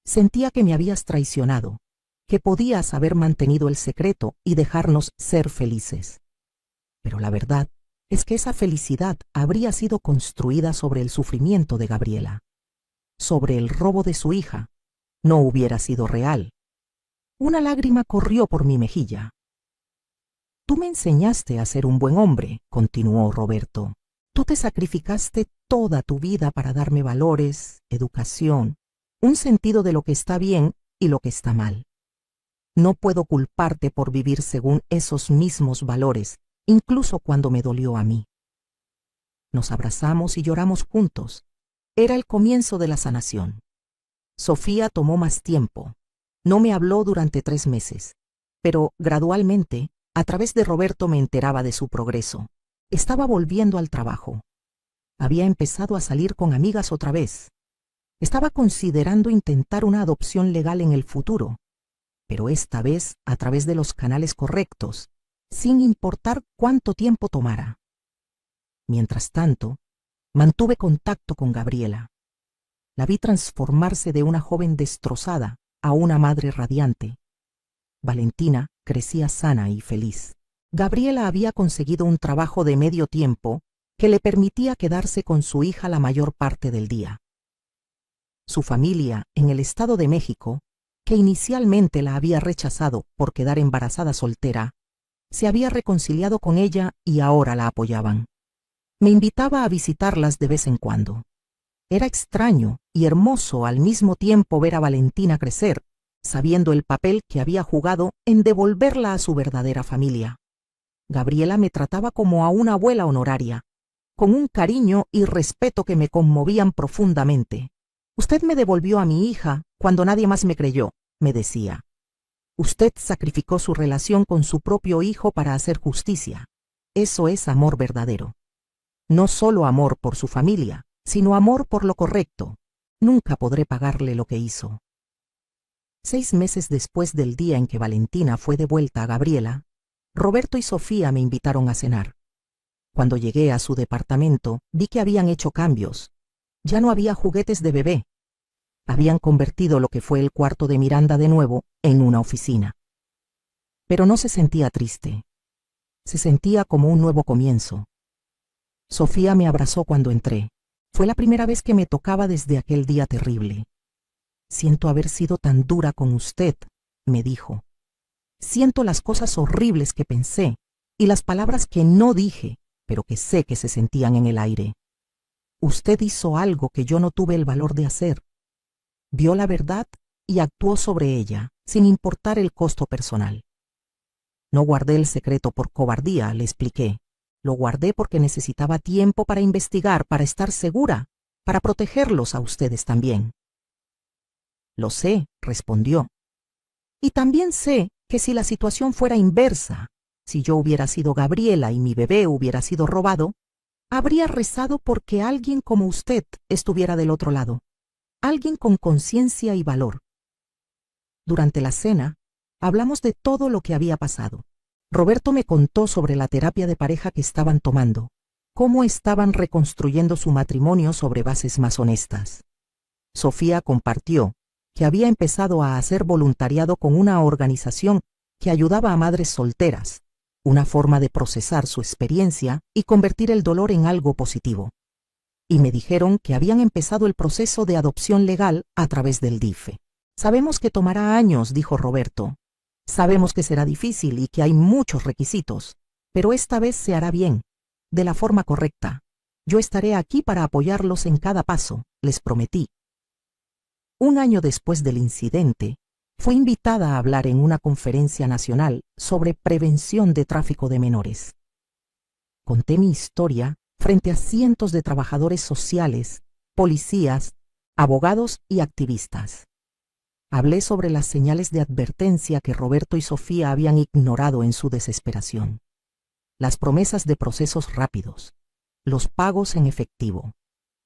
[SPEAKER 1] Sentía que me habías traicionado, que podías haber mantenido el secreto y dejarnos ser felices. Pero la verdad es que esa felicidad habría sido construida sobre el sufrimiento de Gabriela. Sobre el robo de su hija. No hubiera sido real. Una lágrima corrió por mi mejilla. Tú me enseñaste a ser un buen hombre, continuó Roberto. Tú te sacrificaste toda tu vida para darme valores, educación, un sentido de lo que está bien y lo que está mal. No puedo culparte por vivir según esos mismos valores, incluso cuando me dolió a mí. Nos abrazamos y lloramos juntos. Era el comienzo de la sanación. Sofía tomó más tiempo. No me habló durante 3 meses, pero gradualmente, a través de Roberto me enteraba de su progreso. Estaba volviendo al trabajo. Había empezado a salir con amigas otra vez. Estaba considerando intentar una adopción legal en el futuro, pero esta vez a través de los canales correctos, sin importar cuánto tiempo tomara. Mientras tanto, mantuve contacto con Gabriela. La vi transformarse de una joven destrozada a una madre radiante. Valentina crecía sana y feliz. Gabriela había conseguido un trabajo de medio tiempo que le permitía quedarse con su hija la mayor parte del día. Su familia, en el Estado de México, que inicialmente la había rechazado por quedar embarazada soltera, se había reconciliado con ella y ahora la apoyaban. Me invitaba a visitarlas de vez en cuando. Era extraño y hermoso al mismo tiempo ver a Valentina crecer, sabiendo el papel que había jugado en devolverla a su verdadera familia. Gabriela me trataba como a una abuela honoraria, con un cariño y respeto que me conmovían profundamente. Usted me devolvió a mi hija cuando nadie más me creyó, me decía. Usted sacrificó su relación con su propio hijo para hacer justicia. Eso es amor verdadero. No solo amor por su familia, sino amor por lo correcto. Nunca podré pagarle lo que hizo. 6 meses después del día en que Valentina fue devuelta a Gabriela, Roberto y Sofía me invitaron a cenar. Cuando llegué a su departamento, vi que habían hecho cambios. Ya no había juguetes de bebé. Habían convertido lo que fue el cuarto de Miranda de nuevo en una oficina. Pero no se sentía triste. Se sentía como un nuevo comienzo. Sofía me abrazó cuando entré. Fue la primera vez que me tocaba desde aquel día terrible. Siento haber sido tan dura con usted, me dijo. Siento las cosas horribles que pensé y las palabras que no dije, pero que sé que se sentían en el aire. Usted hizo algo que yo no tuve el valor de hacer. Vio la verdad y actuó sobre ella, sin importar el costo personal. No guardé el secreto por cobardía, le expliqué. Lo guardé porque necesitaba tiempo para investigar, para estar segura, para protegerlos a ustedes también. Lo sé, respondió. Y también sé que si la situación fuera inversa, si yo hubiera sido Gabriela y mi bebé hubiera sido robado, habría rezado porque alguien como usted estuviera del otro lado, alguien con conciencia y valor. Durante la cena, hablamos de todo lo que había pasado. Roberto me contó sobre la terapia de pareja que estaban tomando, cómo estaban reconstruyendo su matrimonio sobre bases más honestas. Sofía compartió que había empezado a hacer voluntariado con una organización que ayudaba a madres solteras, una forma de procesar su experiencia y convertir el dolor en algo positivo. Y me dijeron que habían empezado el proceso de adopción legal a través del DIFE. Sabemos que tomará años, dijo Roberto. Sabemos que será difícil y que hay muchos requisitos, pero esta vez se hará bien, de la forma correcta. Yo estaré aquí para apoyarlos en cada paso, les prometí. Un año después del incidente, fue invitada a hablar en una conferencia nacional sobre prevención de tráfico de menores. Conté mi historia frente a cientos de trabajadores sociales, policías, abogados y activistas. Hablé sobre las señales de advertencia que Roberto y Sofía habían ignorado en su desesperación. Las promesas de procesos rápidos, los pagos en efectivo,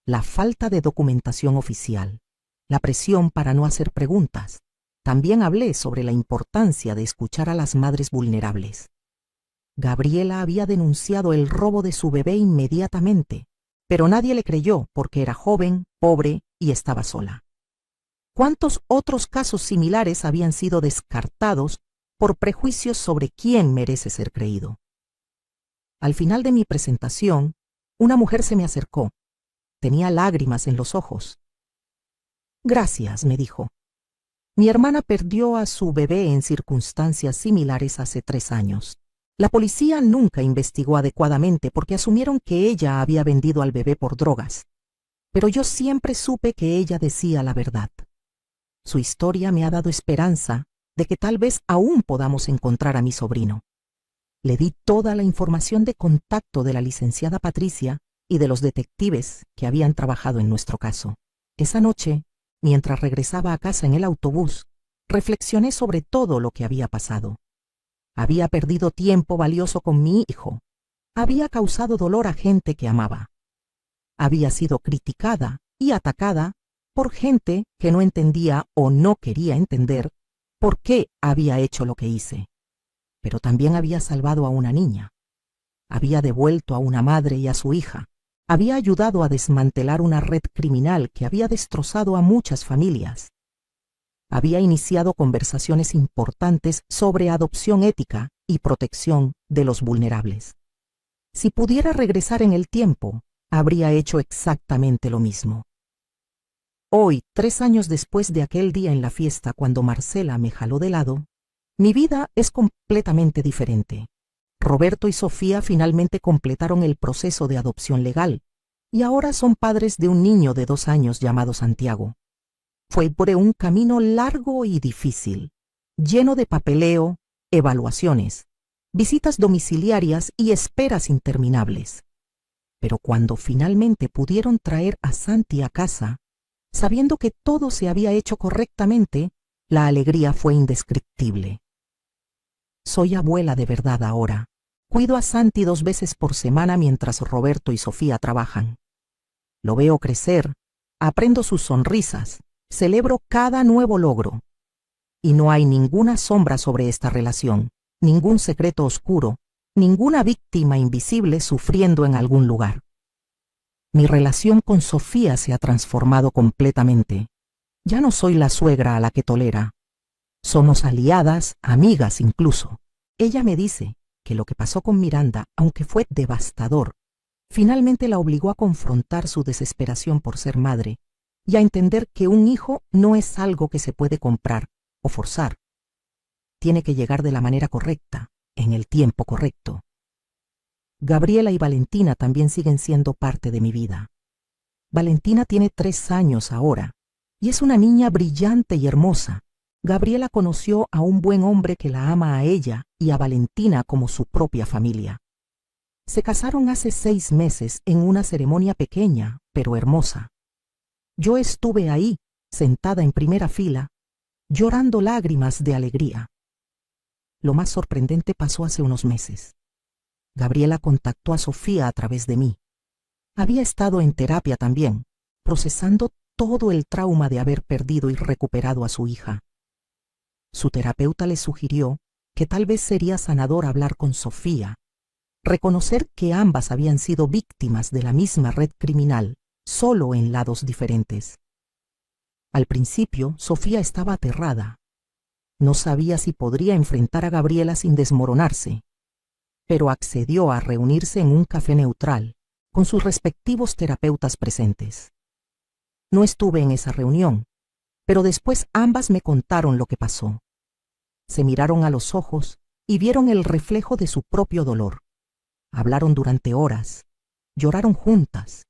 [SPEAKER 1] la falta de documentación oficial, la presión para no hacer preguntas. También hablé sobre la importancia de escuchar a las madres vulnerables. Gabriela había denunciado el robo de su bebé inmediatamente, pero nadie le creyó porque era joven, pobre y estaba sola. ¿Cuántos otros casos similares habían sido descartados por prejuicios sobre quién merece ser creído? Al final de mi presentación, una mujer se me acercó. Tenía lágrimas en los ojos. Gracias, me dijo. Mi hermana perdió a su bebé en circunstancias similares hace 3 años. La policía nunca investigó adecuadamente porque asumieron que ella había vendido al bebé por drogas. Pero yo siempre supe que ella decía la verdad. Su historia me ha dado esperanza de que tal vez aún podamos encontrar a mi sobrino. Le di toda la información de contacto de la licenciada Patricia y de los detectives que habían trabajado en nuestro caso. Esa noche, mientras regresaba a casa en el autobús, reflexioné sobre todo lo que había pasado. Había perdido tiempo valioso con mi hijo. Había causado dolor a gente que amaba. Había sido criticada y atacada por gente que no entendía o no quería entender por qué había hecho lo que hice. Pero también había salvado a una niña. Había devuelto a una madre y a su hija. Había ayudado a desmantelar una red criminal que había destrozado a muchas familias. Había iniciado conversaciones importantes sobre adopción ética y protección de los vulnerables. Si pudiera regresar en el tiempo, habría hecho exactamente lo mismo. Hoy, 3 años después de aquel día en la fiesta cuando Marcela me jaló de lado, mi vida es completamente diferente. Roberto y Sofía finalmente completaron el proceso de adopción legal y ahora son padres de un niño de 2 años llamado Santiago. Fue por un camino largo y difícil, lleno de papeleo, evaluaciones, visitas domiciliarias y esperas interminables. Pero cuando finalmente pudieron traer a Santi a casa, sabiendo que todo se había hecho correctamente, la alegría fue indescriptible. Soy abuela de verdad ahora. Cuido a Santi 2 veces por semana mientras Roberto y Sofía trabajan. Lo veo crecer, aprendo sus sonrisas, celebro cada nuevo logro. Y no hay ninguna sombra sobre esta relación, ningún secreto oscuro, ninguna víctima invisible sufriendo en algún lugar. Mi relación con Sofía se ha transformado completamente. Ya no soy la suegra a la que tolera. Somos aliadas, amigas incluso. Ella me dice que lo que pasó con Miranda, aunque fue devastador, finalmente la obligó a confrontar su desesperación por ser madre y a entender que un hijo no es algo que se puede comprar o forzar. Tiene que llegar de la manera correcta, en el tiempo correcto. Gabriela y Valentina también siguen siendo parte de mi vida. Valentina tiene 3 años ahora Y es una niña brillante y hermosa. Gabriela conoció a un buen hombre que la ama a ella y a Valentina como su propia familia. Se casaron hace 6 meses en una ceremonia pequeña, pero hermosa. Yo estuve ahí, sentada en primera fila, llorando lágrimas de alegría. Lo más sorprendente pasó hace unos meses. Gabriela contactó a Sofía a través de mí. Había estado en terapia también, procesando todo el trauma de haber perdido y recuperado a su hija. Su terapeuta le sugirió que tal vez sería sanador hablar con Sofía, reconocer que ambas habían sido víctimas de la misma red criminal, solo en lados diferentes. Al principio, Sofía estaba aterrada. No sabía si podría enfrentar a Gabriela sin desmoronarse, pero accedió a reunirse en un café neutral, con sus respectivos terapeutas presentes. No estuve en esa reunión, pero después ambas me contaron lo que pasó. Se miraron a los ojos y vieron el reflejo de su propio dolor. Hablaron durante horas, lloraron juntas.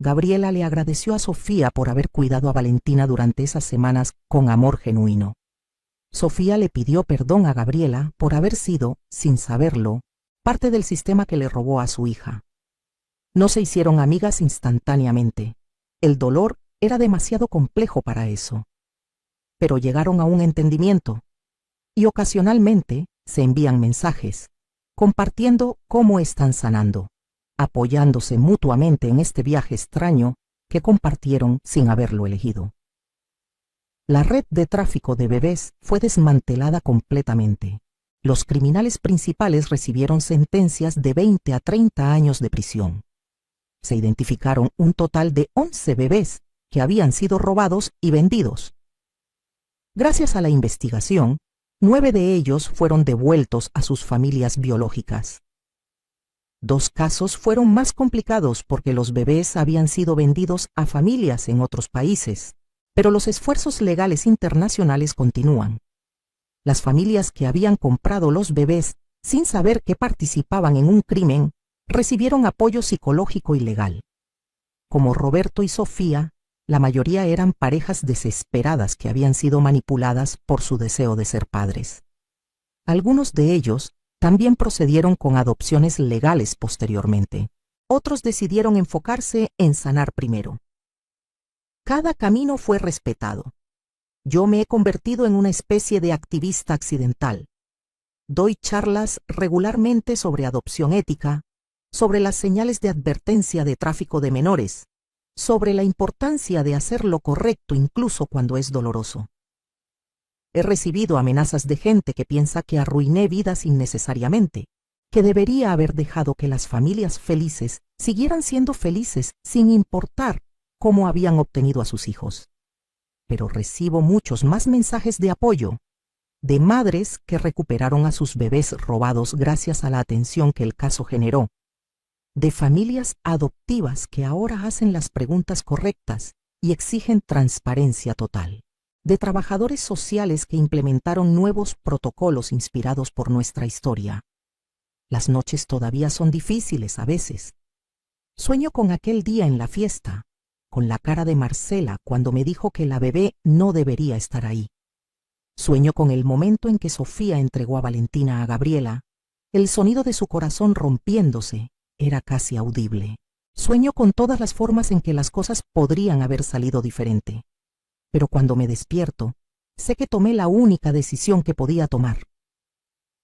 [SPEAKER 1] Gabriela le agradeció a Sofía por haber cuidado a Valentina durante esas semanas con amor genuino. Sofía le pidió perdón a Gabriela por haber sido, sin saberlo, parte del sistema que le robó a su hija. No se hicieron amigas instantáneamente. El dolor era demasiado complejo para eso. Pero llegaron a un entendimiento y ocasionalmente se envían mensajes, compartiendo cómo están sanando, apoyándose mutuamente en este viaje extraño que compartieron sin haberlo elegido. La red de tráfico de bebés fue desmantelada completamente. Los criminales principales recibieron sentencias de 20 a 30 años de prisión. Se identificaron un total de 11 bebés que habían sido robados y vendidos. Gracias a la investigación, 9 de ellos fueron devueltos a sus familias biológicas. 2 casos fueron más complicados porque los bebés habían sido vendidos a familias en otros países, pero los esfuerzos legales internacionales continúan. Las familias que habían comprado los bebés sin saber que participaban en un crimen recibieron apoyo psicológico y legal. Como Roberto y Sofía, la mayoría eran parejas desesperadas que habían sido manipuladas por su deseo de ser padres. Algunos de ellos también procedieron con adopciones legales posteriormente. Otros decidieron enfocarse en sanar primero. Cada camino fue respetado. Yo me he convertido en una especie de activista accidental. Doy charlas regularmente sobre adopción ética, sobre las señales de advertencia de tráfico de menores, sobre la importancia de hacer lo correcto incluso cuando es doloroso. He recibido amenazas de gente que piensa que arruiné vidas innecesariamente, que debería haber dejado que las familias felices siguieran siendo felices sin importar cómo habían obtenido a sus hijos. Pero recibo muchos más mensajes de apoyo, de madres que recuperaron a sus bebés robados gracias a la atención que el caso generó, de familias adoptivas que ahora hacen las preguntas correctas y exigen transparencia total, de trabajadores sociales que implementaron nuevos protocolos inspirados por nuestra historia. Las noches todavía son difíciles a veces. Sueño con aquel día en la fiesta, con la cara de Marcela cuando me dijo que la bebé no debería estar ahí. Sueño con el momento en que Sofía entregó a Valentina a Gabriela. El sonido de su corazón rompiéndose era casi audible. Sueño con todas las formas en que las cosas podrían haber salido diferente. Pero cuando me despierto, sé que tomé la única decisión que podía tomar.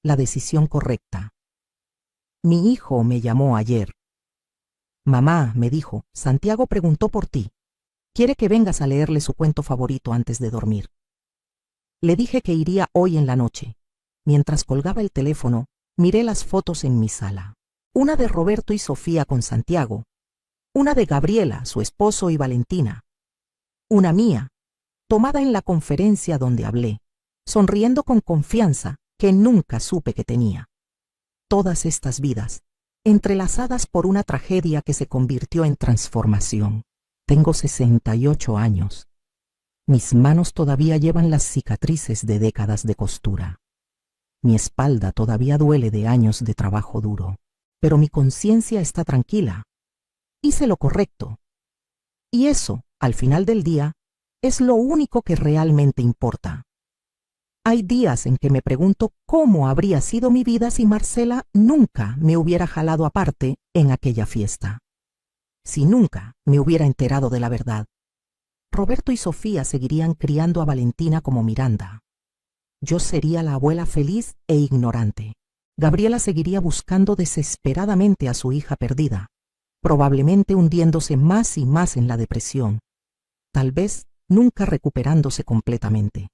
[SPEAKER 1] La decisión correcta. Mi hijo me llamó ayer. Mamá, me dijo, Santiago preguntó por ti. Quiere que vengas a leerle su cuento favorito antes de dormir. Le dije que iría hoy en la noche. Mientras colgaba el teléfono, miré las fotos en mi sala. Una de Roberto y Sofía con Santiago. Una de Gabriela, su esposo y Valentina. Una mía, tomada en la conferencia donde hablé, sonriendo con confianza que nunca supe que tenía. Todas estas vidas, entrelazadas por una tragedia que se convirtió en transformación. Tengo 68 años. Mis manos todavía llevan las cicatrices de décadas de costura. Mi espalda todavía duele de años de trabajo duro, pero mi conciencia está tranquila. Hice lo correcto. Y eso, al final del día, es lo único que realmente importa. Hay días en que me pregunto cómo habría sido mi vida si Marcela nunca me hubiera jalado aparte en aquella fiesta. Si nunca me hubiera enterado de la verdad. Roberto y Sofía seguirían criando a Valentina como Miranda. Yo sería la abuela feliz e ignorante. Gabriela seguiría buscando desesperadamente a su hija perdida, probablemente hundiéndose más y más en la depresión, tal vez nunca recuperándose completamente.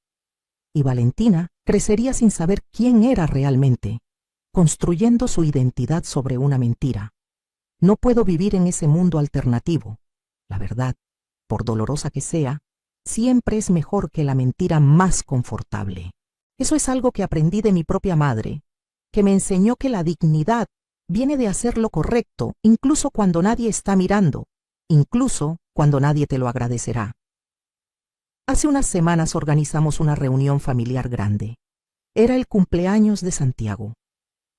[SPEAKER 1] Y Valentina crecería sin saber quién era realmente, construyendo su identidad sobre una mentira. No puedo vivir en ese mundo alternativo. La verdad, por dolorosa que sea, siempre es mejor que la mentira más confortable. Eso es algo que aprendí de mi propia madre, que me enseñó que la dignidad viene de hacer lo correcto, incluso cuando nadie está mirando, incluso cuando nadie te lo agradecerá. Hace unas semanas organizamos una reunión familiar grande. Era el cumpleaños de Santiago.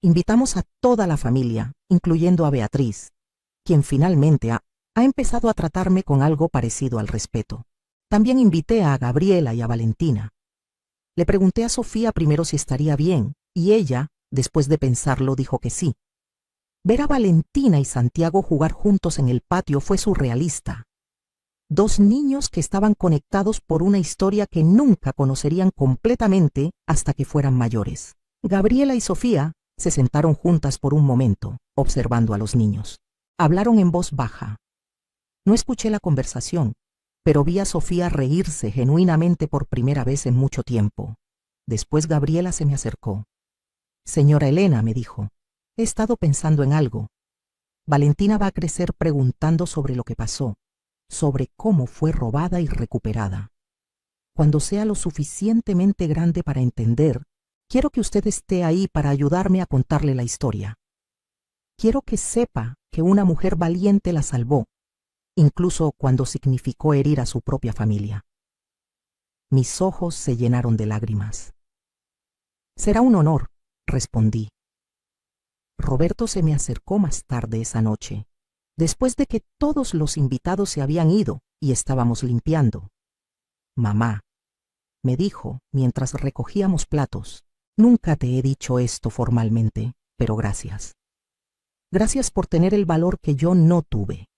[SPEAKER 1] Invitamos a toda la familia, incluyendo a Beatriz, quien finalmente ha empezado a tratarme con algo parecido al respeto. También invité a Gabriela y a Valentina. Le pregunté a Sofía primero si estaría bien, y ella, después de pensarlo, dijo que sí. Ver a Valentina y Santiago jugar juntos en el patio fue surrealista. Dos niños que estaban conectados por una historia que nunca conocerían completamente hasta que fueran mayores. Gabriela y Sofía se sentaron juntas por un momento, observando a los niños. Hablaron en voz baja. No escuché la conversación, pero vi a Sofía reírse genuinamente por primera vez en mucho tiempo. Después Gabriela se me acercó. «Señora Elena», me dijo, «he estado pensando en algo. Valentina va a crecer preguntando sobre lo que pasó, sobre cómo fue robada y recuperada. Cuando sea lo suficientemente grande para entender, quiero que usted esté ahí para ayudarme a contarle la historia. Quiero que sepa que una mujer valiente la salvó, incluso cuando significó herir a su propia familia». Mis ojos se llenaron de lágrimas. «Será un honor», respondí. Roberto se me acercó más tarde esa noche, después de que todos los invitados se habían ido y estábamos limpiando. «Mamá», me dijo mientras recogíamos platos, «nunca te he dicho esto formalmente, pero gracias. Gracias por tener el valor que yo no tuve.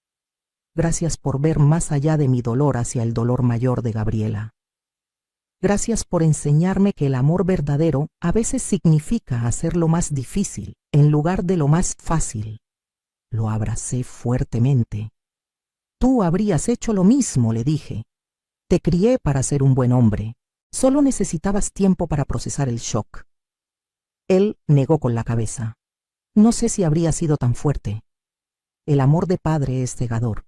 [SPEAKER 1] Gracias por ver más allá de mi dolor hacia el dolor mayor de Gabriela. Gracias por enseñarme que el amor verdadero a veces significa hacer lo más difícil en lugar de lo más fácil». Lo abracé fuertemente. «Tú habrías hecho lo mismo», le dije. «Te crié para ser un buen hombre. Solo necesitabas tiempo para procesar el shock». Él negó con la cabeza. «No sé si habría sido tan fuerte. El amor de padre es cegador.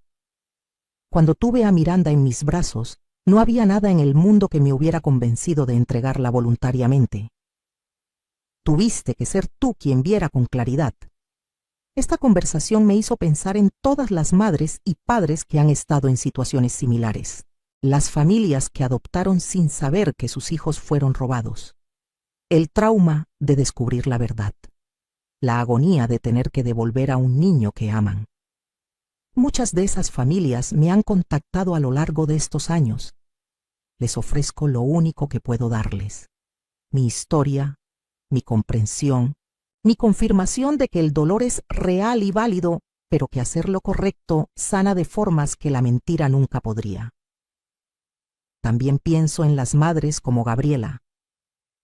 [SPEAKER 1] Cuando tuve a Miranda en mis brazos, no había nada en el mundo que me hubiera convencido de entregarla voluntariamente. Tuviste que ser tú quien viera con claridad». Esta conversación me hizo pensar en todas las madres y padres que han estado en situaciones similares. Las familias que adoptaron sin saber que sus hijos fueron robados. El trauma de descubrir la verdad. La agonía de tener que devolver a un niño que aman. Muchas de esas familias me han contactado a lo largo de estos años. Les ofrezco lo único que puedo darles: mi historia, mi comprensión, mi confirmación de que el dolor es real y válido, pero que hacer lo correcto sana de formas que la mentira nunca podría. También pienso en las madres como Gabriela,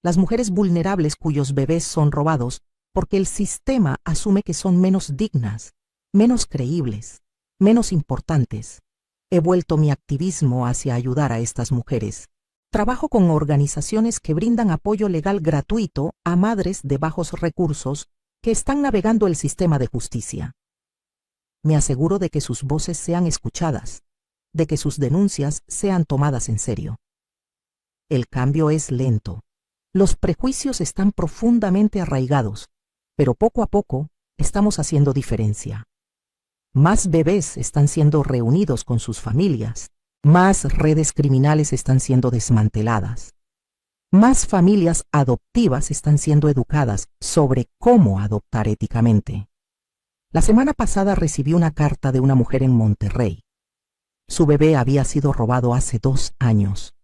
[SPEAKER 1] las mujeres vulnerables cuyos bebés son robados porque el sistema asume que son menos dignas, menos creíbles, menos importantes. He vuelto mi activismo hacia ayudar a estas mujeres. Trabajo con organizaciones que brindan apoyo legal gratuito a madres de bajos recursos que están navegando el sistema de justicia. Me aseguro de que sus voces sean escuchadas, de que sus denuncias sean tomadas en serio. El cambio es lento. Los prejuicios están profundamente arraigados, pero poco a poco estamos haciendo diferencia. Más bebés están siendo reunidos con sus familias. Más redes criminales están siendo desmanteladas. Más familias adoptivas están siendo educadas sobre cómo adoptar éticamente. La semana pasada recibí una carta de una mujer en Monterrey. Su bebé había sido robado hace 2 años.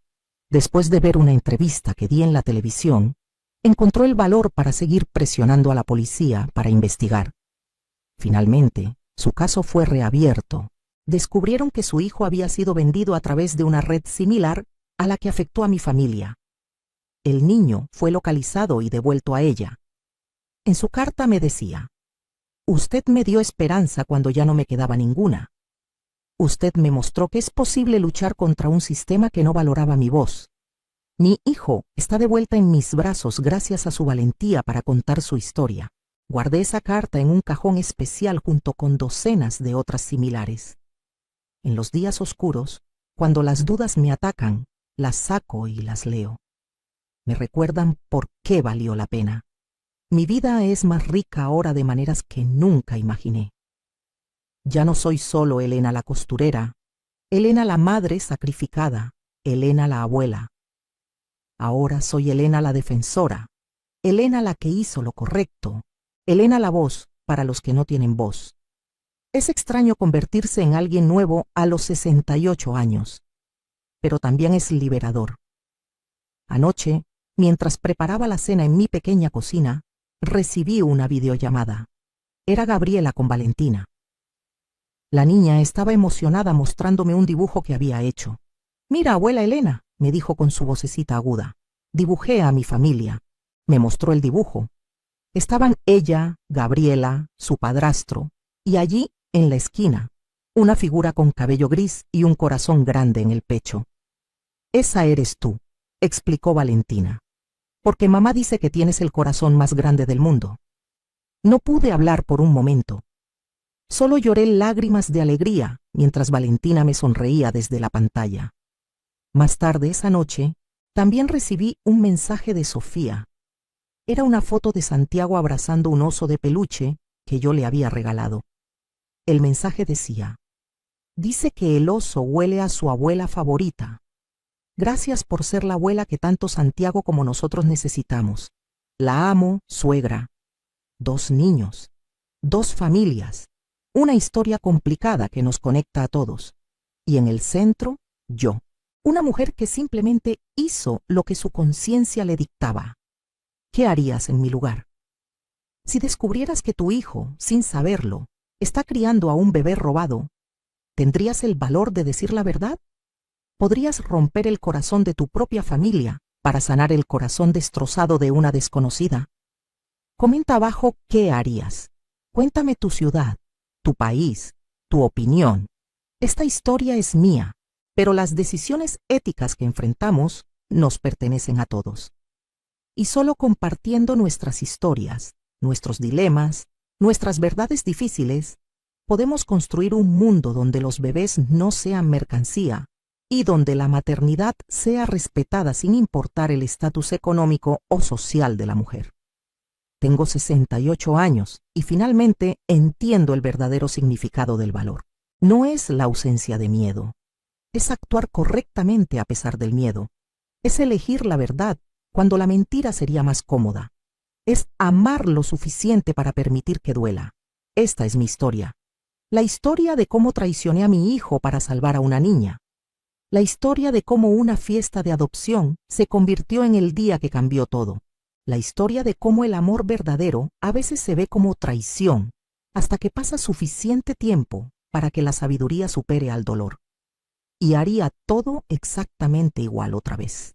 [SPEAKER 1] Después de ver una entrevista que di en la televisión, encontró el valor para seguir presionando a la policía para investigar. Finalmente, su caso fue reabierto. Descubrieron que su hijo había sido vendido a través de una red similar a la que afectó a mi familia. El niño fue localizado y devuelto a ella. En su carta me decía: «Usted me dio esperanza cuando ya no me quedaba ninguna. Usted me mostró que es posible luchar contra un sistema que no valoraba mi voz. Mi hijo está de vuelta en mis brazos gracias a su valentía para contar su historia». Guardé esa carta en un cajón especial junto con docenas de otras similares. En los días oscuros, cuando las dudas me atacan, las saco y las leo. Me recuerdan por qué valió la pena. Mi vida es más rica ahora de maneras que nunca imaginé. Ya no soy solo Elena la costurera, Elena la madre sacrificada, Elena la abuela. Ahora soy Elena la defensora, Elena la que hizo lo correcto, Elena la voz para los que no tienen voz. Es extraño convertirse en alguien nuevo a los 68 años, pero también es liberador. Anoche, mientras preparaba la cena en mi pequeña cocina, recibí una videollamada. Era Gabriela con Valentina. La niña estaba emocionada mostrándome un dibujo que había hecho. «Mira, abuela Elena», me dijo con su vocecita aguda. «Dibujé a mi familia». Me mostró el dibujo. Estaban ella, Gabriela, su padrastro, y allí, en la esquina, una figura con cabello gris y un corazón grande en el pecho. «Esa eres tú», explicó Valentina, «porque mamá dice que tienes el corazón más grande del mundo». No pude hablar por un momento. Solo lloré lágrimas de alegría mientras Valentina me sonreía desde la pantalla. Más tarde esa noche, también recibí un mensaje de Sofía. Era una foto de Santiago abrazando un oso de peluche que yo le había regalado. El mensaje decía: «Dice que el oso huele a su abuela favorita. Gracias por ser la abuela que tanto Santiago como nosotros necesitamos. La amo, suegra». 2 niños, 2 familias, una historia complicada que nos conecta a todos. Y en el centro, yo, una mujer que simplemente hizo lo que su conciencia le dictaba. ¿Qué harías en mi lugar? Si descubrieras que tu hijo, sin saberlo, está criando a un bebé robado, ¿tendrías el valor de decir la verdad? ¿Podrías romper el corazón de tu propia familia para sanar el corazón destrozado de una desconocida? Comenta abajo qué harías. Cuéntame tu ciudad, tu país, tu opinión. Esta historia es mía, pero las decisiones éticas que enfrentamos nos pertenecen a todos. Y solo compartiendo nuestras historias, nuestros dilemas, nuestras verdades difíciles, podemos construir un mundo donde los bebés no sean mercancía y donde la maternidad sea respetada sin importar el estatus económico o social de la mujer. Tengo 68 años y finalmente entiendo el verdadero significado del valor. No es la ausencia de miedo, es actuar correctamente a pesar del miedo, es elegir la verdad cuando la mentira sería más cómoda, es amar lo suficiente para permitir que duela. Esta es mi historia. La historia de cómo traicioné a mi hijo para salvar a una niña. La historia de cómo una fiesta de adopción se convirtió en el día que cambió todo. La historia de cómo el amor verdadero a veces se ve como traición, hasta que pasa suficiente tiempo para que la sabiduría supere al dolor. Y haría todo exactamente igual otra vez.